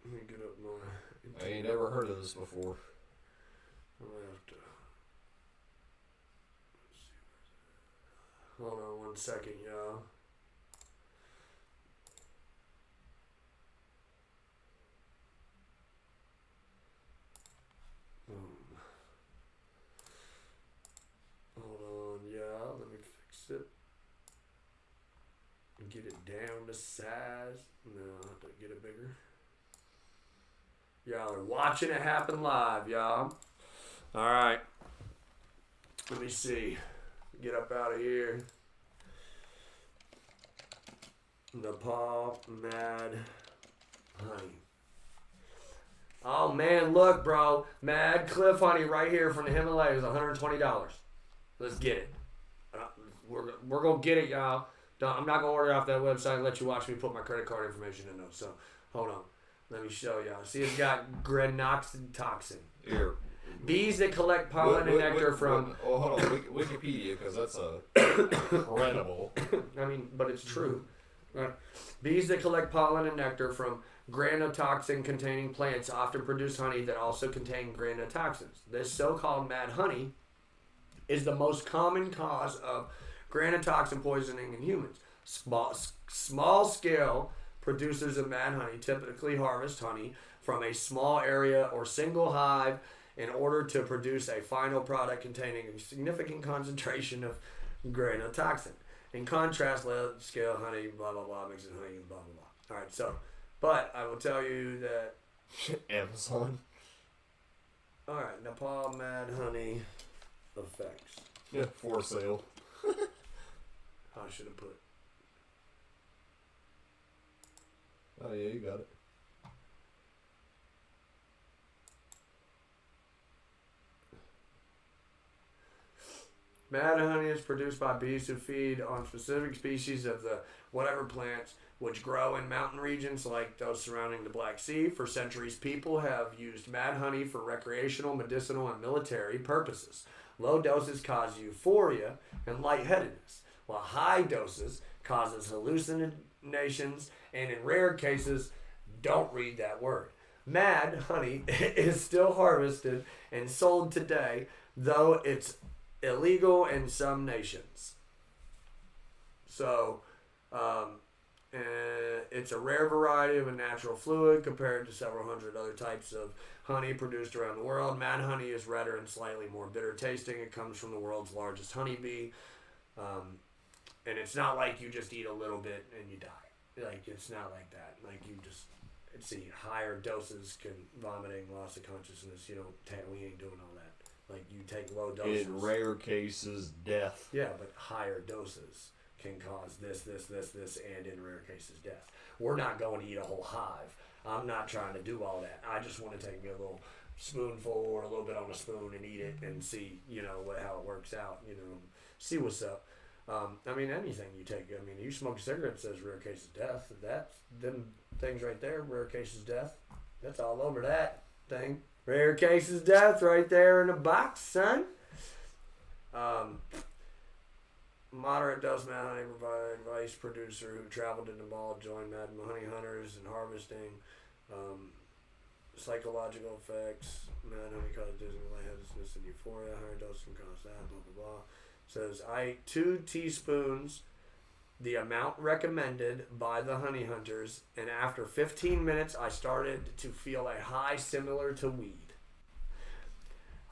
Let me get up more. I ain't never heard of this before. Hold on 1 second, y'all. Hold on, y'all. Let me fix it. Get it down to size. No, I have to get it bigger. Y'all are watching it happen live, y'all. All right. Let me see. Get up out of here. Nepal Mad Honey. Oh, man, look, bro. Mad Cliff Honey right here from the Himalayas, $120. Let's get it. We're going to get it, y'all. I'm not going to order it off that website and let you watch me put my credit card information in those. So, hold on. Let me show y'all. See, it's got granoxin toxin. Here. Bees that collect pollen and nectar from... hold on. Wikipedia, because that's incredible. I mean, but it's true. Right? Bees that collect pollen and nectar from granotoxin-containing plants often produce honey that also contain granotoxins. This so-called mad honey is the most common cause of granotoxin poisoning in humans. Small-scale producers of mad honey typically harvest honey from a small area or single hive in order to produce a final product containing a significant concentration of granotoxin. In contrast, large-scale honey, blah, blah, blah, mixes honey, blah, blah, blah. All right, so, but I will tell you that... Amazon. All right, Nepal Mad Honey effects. Yeah, for sale. I should have put... Oh, yeah, you got it. Mad honey is produced by bees who feed on specific species of the whatever plants which grow in mountain regions like those surrounding the Black Sea. For centuries, people have used mad honey for recreational, medicinal, and military purposes. Low doses cause euphoria and lightheadedness, while high doses causes hallucinations and in rare cases, don't read that word. Mad honey is still harvested and sold today, though it's illegal in some nations. So, it's a rare variety of a natural fluid compared to several hundred other types of honey produced around the world. Mad honey is redder and slightly more bitter tasting. It comes from the world's largest honeybee. And it's not like you just eat a little bit and you die. Like, it's not like that. Like, let's see, higher doses can vomiting, loss of consciousness. You don't. We ain't doing all that. Like, you take low doses. In rare cases, death. Yeah, but higher doses can cause this, and in rare cases, death. We're not going to eat a whole hive. I'm not trying to do all that. I just want to take me a little spoonful or a little bit on a spoon and eat it and see, how it works out, see what's up. I mean, anything you take. I mean, you smoke a cigarette, says rare cases death. That's them things right there, rare cases death. That's all over that thing. Rare cases death right there in the box, son. Moderate dose Mad Honey provided vice producer who traveled in Nepal, joined Mad Honey hunters and harvesting. Psychological effects. Mad Honey causes dizziness, lightheadedness, and euphoria. Higher dose can cause that. Blah blah blah. Says I ate 2 teaspoons, the amount recommended by the honey hunters, and after 15 minutes, I started to feel a high similar to weed.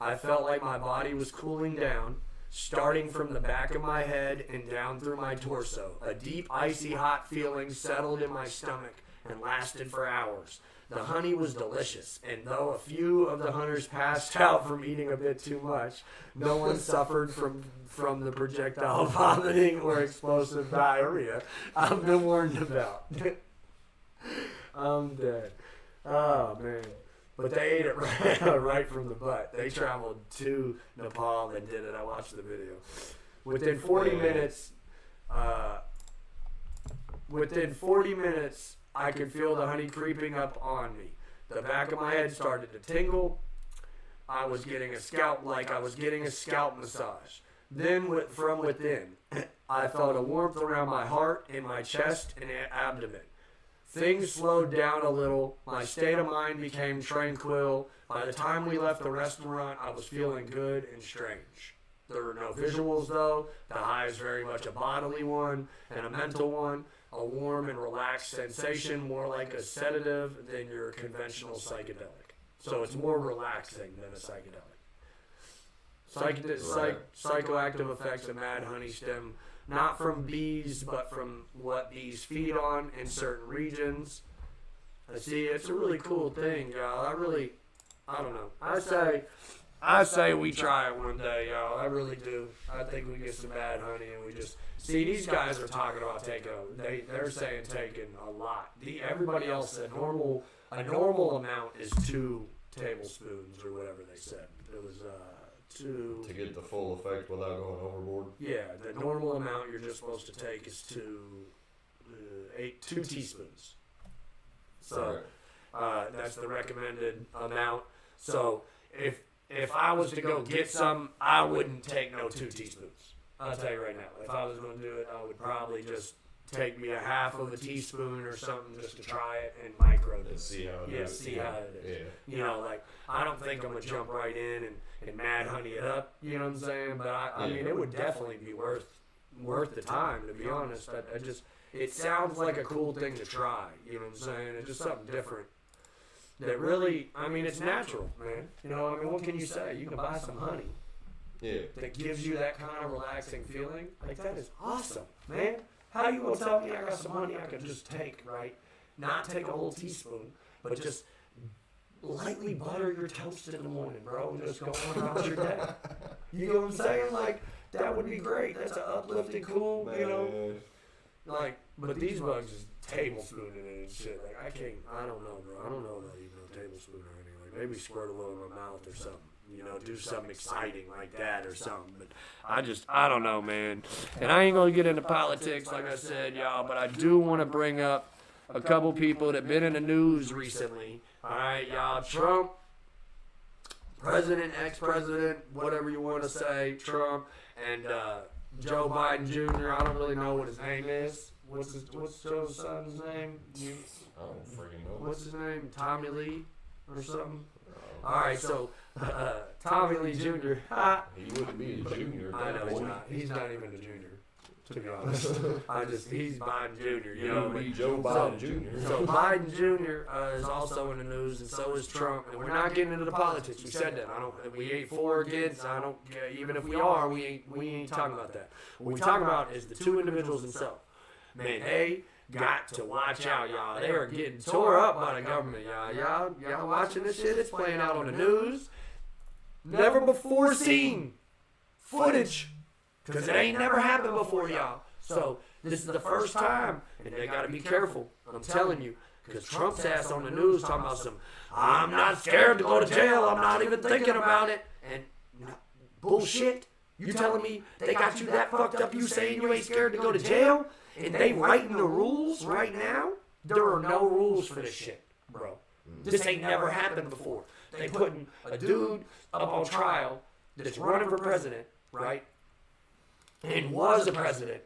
I felt like my body was cooling down, starting from the back of my head and down through my torso. A deep, icy hot feeling settled in my stomach and lasted for hours. The honey was delicious, and though a few of the hunters passed out from eating a bit too much, no one suffered from the projectile vomiting or explosive diarrhea I've been warned about. I'm dead. Oh, man. But they ate it right from the butt. They traveled to Nepal and did it. I watched the video. Within 40 minutes, I could feel the honey creeping up on me. The back of my head started to tingle. I was getting a scalp massage. Then from within, I felt a warmth around my heart, in my chest, and abdomen. Things slowed down a little. My state of mind became tranquil. By the time we left the restaurant, I was feeling good and strange. There were no visuals, though. The high is very much a bodily one and a mental one. A warm and relaxed sensation, more like a sedative than your conventional psychedelic. So it's more relaxing than a psychedelic. Psychoactive effects of Mad Honey stem not from bees, but from what bees feed on in certain regions. I see, it's a really cool thing, y'all. I don't know. I say we try it one day, y'all. I really do. I think we get some Mad Honey and we just see. These guys are talking about they're saying taking a lot. Everybody else said a normal amount is 2 tablespoons or whatever they said. It was 2 to get the full effect without going overboard. Yeah, the normal amount you're just supposed to take is 2 teaspoons. So that's the recommended amount. So if I was to go get some, I wouldn't take no 2 teaspoons. I'll tell you right now. If I was going to do it, I would probably just take me a half of a teaspoon or something just to try it and micro it. See how it is. See how it is. Yeah. Like, I don't think I'm going to jump right in and Mad Honey it up, you know what I'm saying? But I mean, it would definitely be worth the time, to be honest. It sounds like a cool thing to try, you know what I'm saying? It's just something different. That really, I mean, it's natural, man. You know, I mean, what can you say? You can buy some honey. Yeah. That gives you that kind of relaxing feeling. Like, that is awesome, man. How you gonna tell me I got some honey I can just take, right? Not take a whole teaspoon, but just lightly butter your toast in the morning, bro, and just go on about your day. You know what I'm saying? Like, that would be great. That's an uplifting, cool, you know? Like, but these bugs is tablespooning it and shit. Like, I don't know, bro. I don't know about even a tablespoon or anything. Like, maybe squirt a little in my mouth or something. You know, do something exciting like that or something. But I don't know, man. And I ain't going to get into politics, like I said, y'all, but I do want to bring up a couple people that been in the news recently. All right, y'all. Trump, president, ex-president, whatever you want to say, Trump, and Joe Biden Jr. I don't really know what his name is. What's Joe's son's name? I don't freaking know. What's his name? Tommy Lee or something? All right, so Tommy Lee Jr. He wouldn't be a junior. I know he's not. He's not even a junior, to be honest. He's Biden Jr. You know, be Joe Biden Jr. So Biden Jr. Is also in the news, and so is Trump. And we're not getting into the politics. We said that. We ain't for or against. Even if we are, we ain't talking about that. What we talking about is the 2 individuals themselves. Man A got to watch out, y'all. They are getting tore up by the government, y'all. Y'all watching this shit? It's playing out on the news. Never before seen footage, because it ain't never happened before, y'all. So this is the first time, and they got to be careful. I'm telling you, because Trump's ass on the news talking about some, I'm not scared to go to jail. I'm not even thinking about it. And bullshit. You telling me they got you that fucked up? You saying you ain't scared to go to jail? And they writing the rules right now? There are no rules for this shit, bro. This ain't never happened before. They putting a dude up on trial that's running for president, right? And was a president.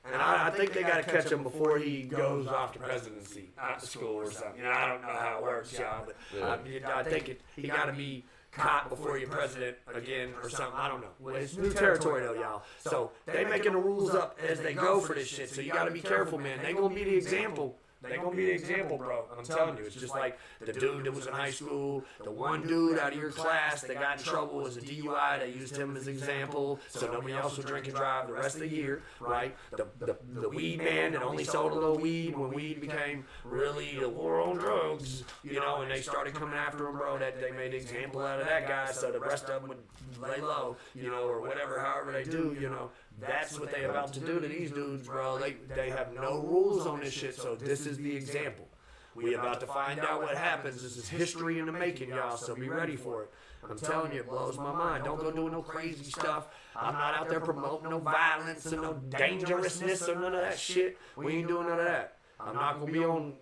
And I think they got to catch him before he goes off to presidency, out to school or something. I don't know how it works, y'all, but I think he got to be caught before you're president again or something. I don't know. Well, it's new territory though, y'all. So they making the rules up as they go for this shit. So you got to be careful, man. They gonna be the example. They gonna be the example, bro. I'm telling you. It's just like the dude that was in high school, the one dude out of your class that got in trouble was a DUI. They used him as an example, so nobody else would drink and drive the rest of the year, right? The weed man that only sold a little weed when weed became really a war on drugs, you know, and they started coming after him, bro. That they made an example out of that guy, so the rest of them would lay low, you know, or whatever, however they do, you know. That's what they about to do to these dudes, bro. They have no rules on this shit, so this is the example. We about to find out what happens. This is history in the making, y'all, so be ready for it. I'm telling you, it blows my mind. Don't go doing no crazy stuff. I'm not out there promoting no violence and no dangerousness or none of that shit. We ain't doing none of that. I'm not gonna be I'm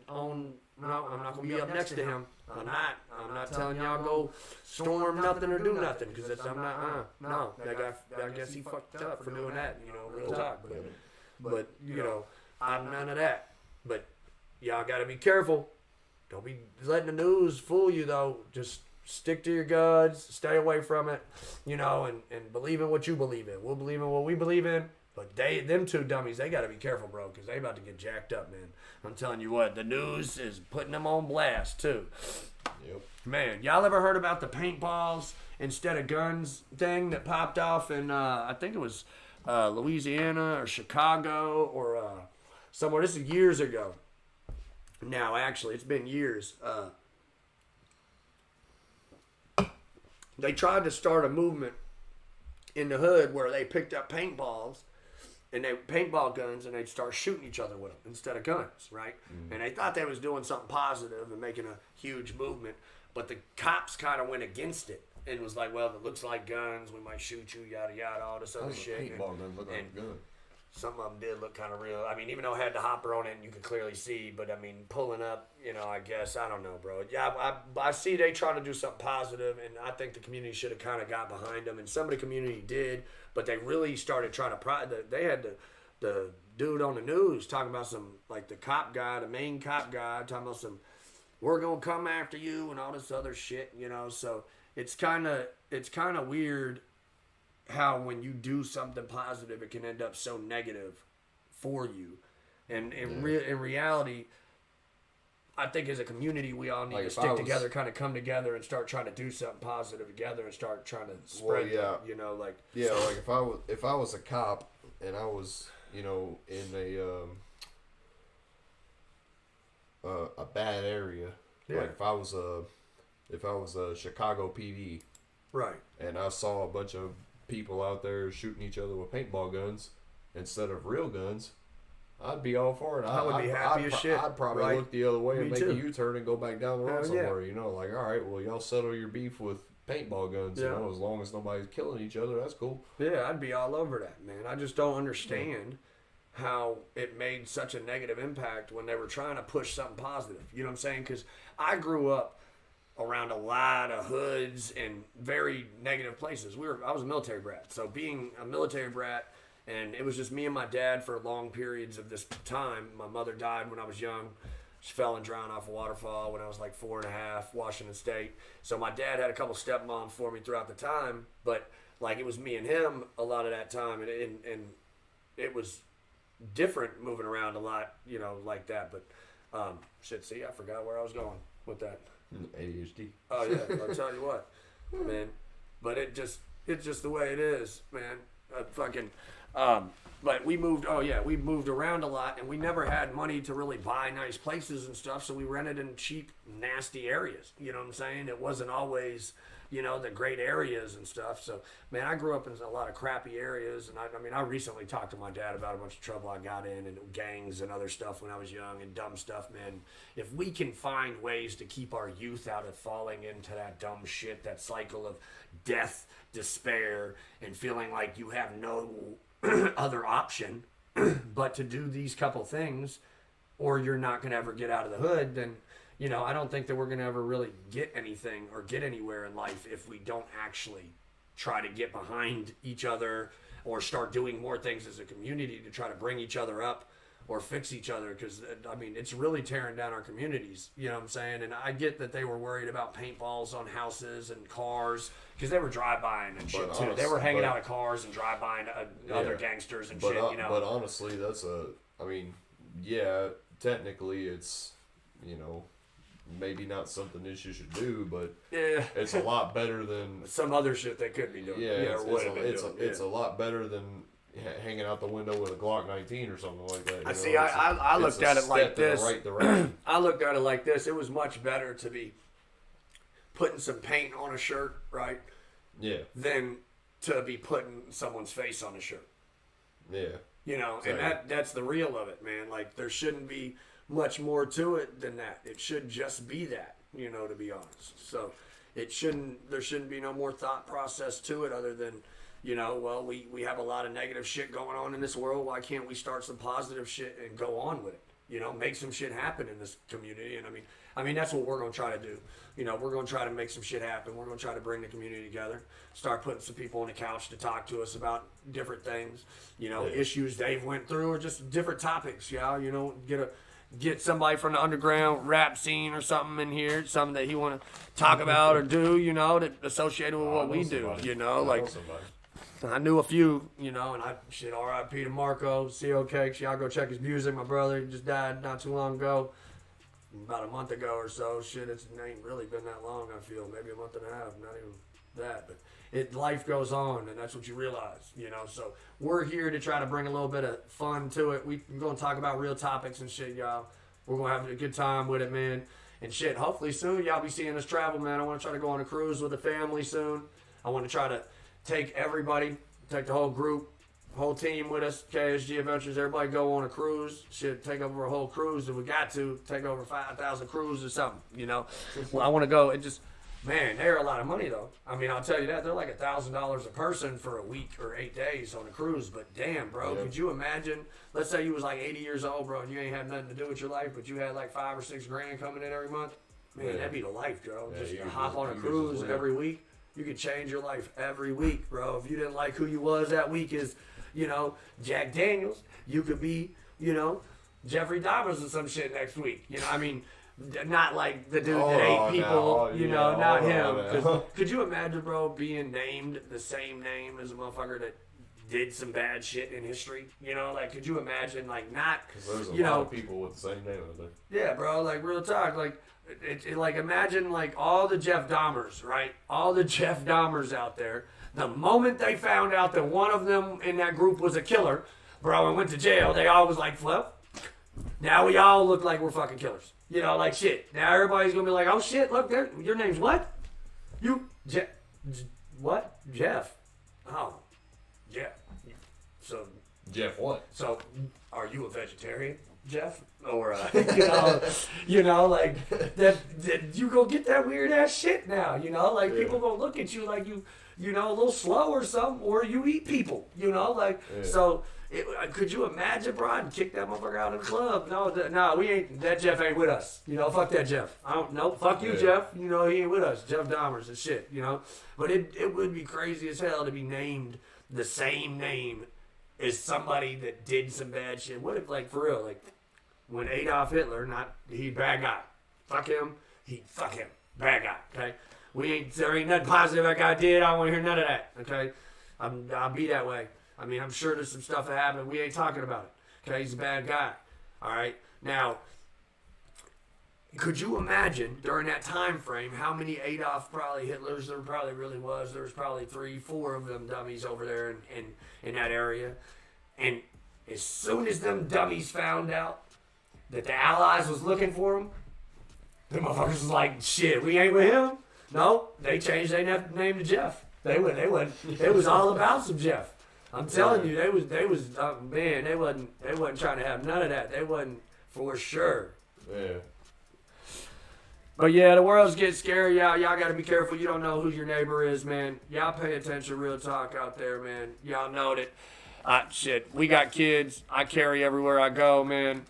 not gonna be up next to him. I'm not telling y'all go storm nothing or do nothing, because I'm not. No, that guy, I guess he fucked up for doing that. You know, real talk. But you know, I'm none of that. But y'all gotta be careful. Don't be letting the news fool you though. Just stick to your guns. Stay away from it. You know, and believe in what you believe in. We'll believe in what we believe in. But them two dummies, they got to be careful, bro, because they about to get jacked up, man. I'm telling you what, the news is putting them on blast, too. Yep. Man, y'all ever heard about the paintballs instead of guns thing that popped off in, I think it was Louisiana or Chicago or somewhere? This is years ago. Now, actually, it's been years. They tried to start a movement in the hood where they picked up paintballs and paintball guns, and they'd start shooting each other with them instead of guns, right? And they thought they was doing something positive and making a huge movement, but the cops kind of went against it and was like, well, it looks like guns, we might shoot you, yada yada, all this other shit. Paintball doesn't look like a gun. Some of them did look kind of real. I mean, even though it had the hopper on it and you could clearly see, but I mean, pulling up, you know, I guess, I don't know, bro. Yeah, I see they trying to do something positive, and I think the community should have kind of got behind them, and some of the community did, but they really started trying to they had the dude on the news talking about some, like the cop guy, the main cop guy, talking about some, we're going to come after you and all this other shit, you know, so it's kind of weird how when you do something positive, it can end up so negative for you. And in reality, I think as a community, we all need to stick together, kind of come together and start trying to do something positive together and start trying to spread that, you know, like. Yeah, like if I was a cop and I was, you know, in a bad area, like if I was a Chicago PD, right, and I saw a bunch of people out there shooting each other with paintball guns instead of real guns, I'd be all for it. I would be happy as shit. I'd probably look the other way and make a U-turn and go back down the road somewhere. Yeah. You know, like, all right, well, y'all settle your beef with paintball guns. You know, as long as nobody's killing each other, that's cool. Yeah, I'd be all over that, man. I just don't understand how it made such a negative impact when they were trying to push something positive. You know what I'm saying? Because I grew up around a lot of hoods and very negative places. I was a military brat, so being a military brat, and it was just me and my dad for long periods of this time. My mother died when I was young. She fell and drowned off a waterfall when I was like 4.5, Washington State. So my dad had a couple stepmoms for me throughout the time, but like it was me and him a lot of that time, and it was different moving around a lot, you know, like that. But see, I forgot where I was going with that. ADHD. Oh yeah, I'll tell you what, man. But it's just the way it is, man. But we moved around a lot, and we never had money to really buy nice places and stuff, so we rented in cheap, nasty areas. You know what I'm saying? It wasn't always, the great areas and stuff. So, man, I grew up in a lot of crappy areas, and I recently talked to my dad about a bunch of trouble I got in, and gangs and other stuff when I was young, and dumb stuff, man. If we can find ways to keep our youth out of falling into that dumb shit, that cycle of death, despair, and feeling like you have no other option but to do these couple things, or you're not going to ever get out of the hood, then I don't think that we're going to ever really get anything or get anywhere in life if we don't actually try to get behind each other or start doing more things as a community to try to bring each other up or fix each other, because it's really tearing down our communities, you know what I'm saying? And I get that they were worried about paintballs on houses and cars, because they were drive-buying and shit too. They were hanging out of cars and drive-buying other gangsters and shit, But honestly, that's technically it's, maybe not something that you should do, but it's a lot better than some other shit they could be doing. It's a lot better than hanging out the window with a Glock 19 or something like that. I looked at it like this. Right direction. I looked at it like this. It was much better to be putting some paint on a shirt, right? Yeah. Than to be putting someone's face on a shirt. Yeah. And that's the real of it, man. Like, there shouldn't be much more to it than that. It should just be that, to be honest. So there shouldn't be no more thought process to it other than, we have a lot of negative shit going on in this world. Why can't we start some positive shit and go on with it? Make some shit happen in this community. And I mean that's what we're going to try to do. We're going to try to make some shit happen. We're going to try to bring the community together, start putting some people on the couch to talk to us about different things, issues they've went through, or just different topics. Get somebody from the underground rap scene or something in here, something that he want to talk about or do, that associated with what we do, I knew a few, and R.I.P. to Marco, COK, y'all go check his music. My brother, he just died not too long ago, about a month ago or so. Shit, it ain't really been that long, I feel, maybe a month and a half, not even that, but life goes on, and that's what you realize, so we're here to try to bring a little bit of fun to it. We're going to talk about real topics and shit, y'all. We're going to have a good time with it, man, and shit, hopefully soon y'all be seeing us travel, man. I want to try to go on a cruise with the family soon. I want to try to take the whole group, whole team with us, KSG Adventures, everybody go on a cruise. Shit, take over a whole cruise if we got to. Take over 5,000 cruises or something, Well, I want to go and just, man, they're a lot of money, though. I'll tell you that. They're like $1,000 a person for a week or 8 days on a cruise. But damn, bro, could you imagine? Let's say you was like 80 years old, bro, and you ain't had nothing to do with your life, but you had like $5 or $6 grand coming in every month. Man, that'd be the life, bro. Just hop on a cruise every week. You could change your life every week, bro. If you didn't like who you was that week is, Jack Daniels, you could be, Jeffrey Dahmer's or some shit next week. Not like the dude that ate people, not him. Could you imagine, bro, being named the same name as a motherfucker that did some bad shit in history? Could you imagine, not, because there's a lot of people with the same name out there. Yeah, bro, real talk, imagine all the Jeff Dahmers, right? All the Jeff Dahmers out there. The moment they found out that one of them in that group was a killer, bro, and went to jail, they all was like, well, now we all look like we're fucking killers. Shit. Now everybody's gonna be like, oh shit, look, there, your name's what? What? Jeff. Oh, Jeff. So. Jeff what? So, are you a vegetarian, Jeff? Or, that you go get that weird ass shit now, people gonna look at you like you a little slow or something, or you eat people, so could you imagine, bro? I'd kick that motherfucker out of the club. No, we ain't, that Jeff ain't with us, fuck that Jeff. Fuck you, Jeff, he ain't with us, Jeff Dahmer's and shit, but it would be crazy as hell to be named the same name as somebody that did some bad shit. What if, for real, when Adolf Hitler, he bad guy. Fuck him, bad guy, okay? There ain't nothing positive that guy did. I don't want to hear none of that, okay? I'll be that way. I'm sure there's some stuff that happened. We ain't talking about it, okay? He's a bad guy, all right? Now, could you imagine during that time frame how many Hitlers there probably really was? There was probably 3-4 of them dummies over there in that area. And as soon as them dummies found out that the Allies was looking for him, the motherfuckers was like, shit, we ain't with him. No, they changed their name to Jeff. They was all about some Jeff. I'm telling you, they was man, they wasn't trying to have none of that. They wasn't for sure. Yeah. But yeah, the world's getting scary, y'all. Y'all gotta be careful. You don't know who your neighbor is, man. Y'all pay attention, real talk out there, man. Y'all know that. Shit, we got kids. I carry everywhere I go, man.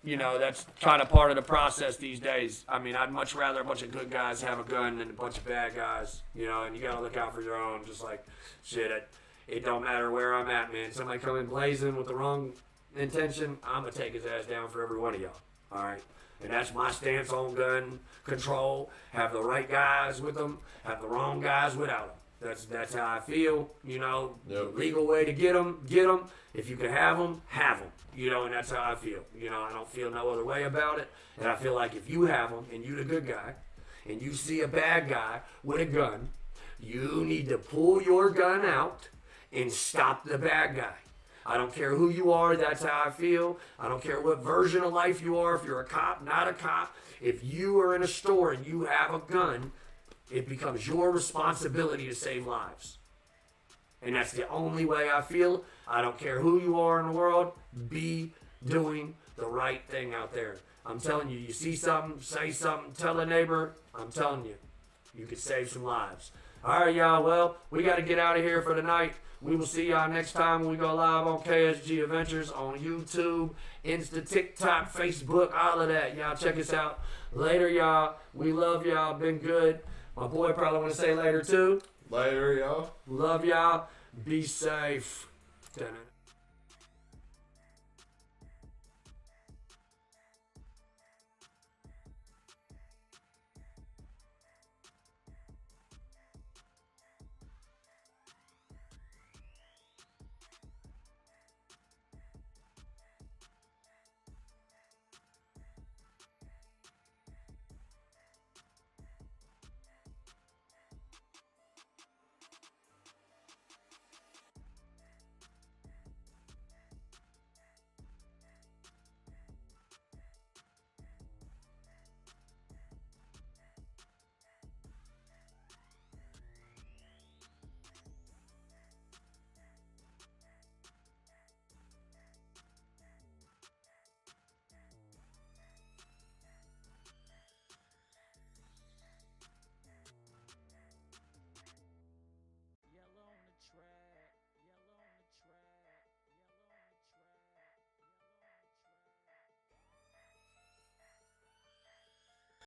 You know, that's kind of part of the process these days. I mean, I'd much rather a bunch of good guys have a gun than a bunch of bad guys. You know, and you gotta look out for your own. Just like, shit, it don't matter where I'm at, man. Somebody come in blazing with the wrong intention, I'm gonna take his ass down for every one of y'all. All right. And that's my stance on gun control. Have the right guys with them, have the wrong guys without them. That's how I feel. You know, Yep. the legal way to get them, get them. If you can have them, have them. You know, and that's how I feel. You know, I don't feel no other way about it. And I feel like if you have them and you the good guy, and you see a bad guy with a gun, you need to pull your gun out and stop the bad guy. I don't care who you are, that's how I feel. I don't care what version of life you are, if you're a cop, not a cop. If you are in a store and you have a gun, it becomes your responsibility to save lives. And that's the only way I feel. I don't care who you are in the world, be doing the right thing out there. I'm telling you, you see something, say something, tell a neighbor, I'm telling you, you could save some lives. All right, y'all, well, we got to get out of here for the night. We will see y'all next time when we go live on KSG Adventures on YouTube, Insta, TikTok, Facebook, all of that. Y'all check us out. Later, y'all. We love y'all. Been good. My boy probably want to say later, too. Later, y'all. Love y'all. Be safe. Dun-dun.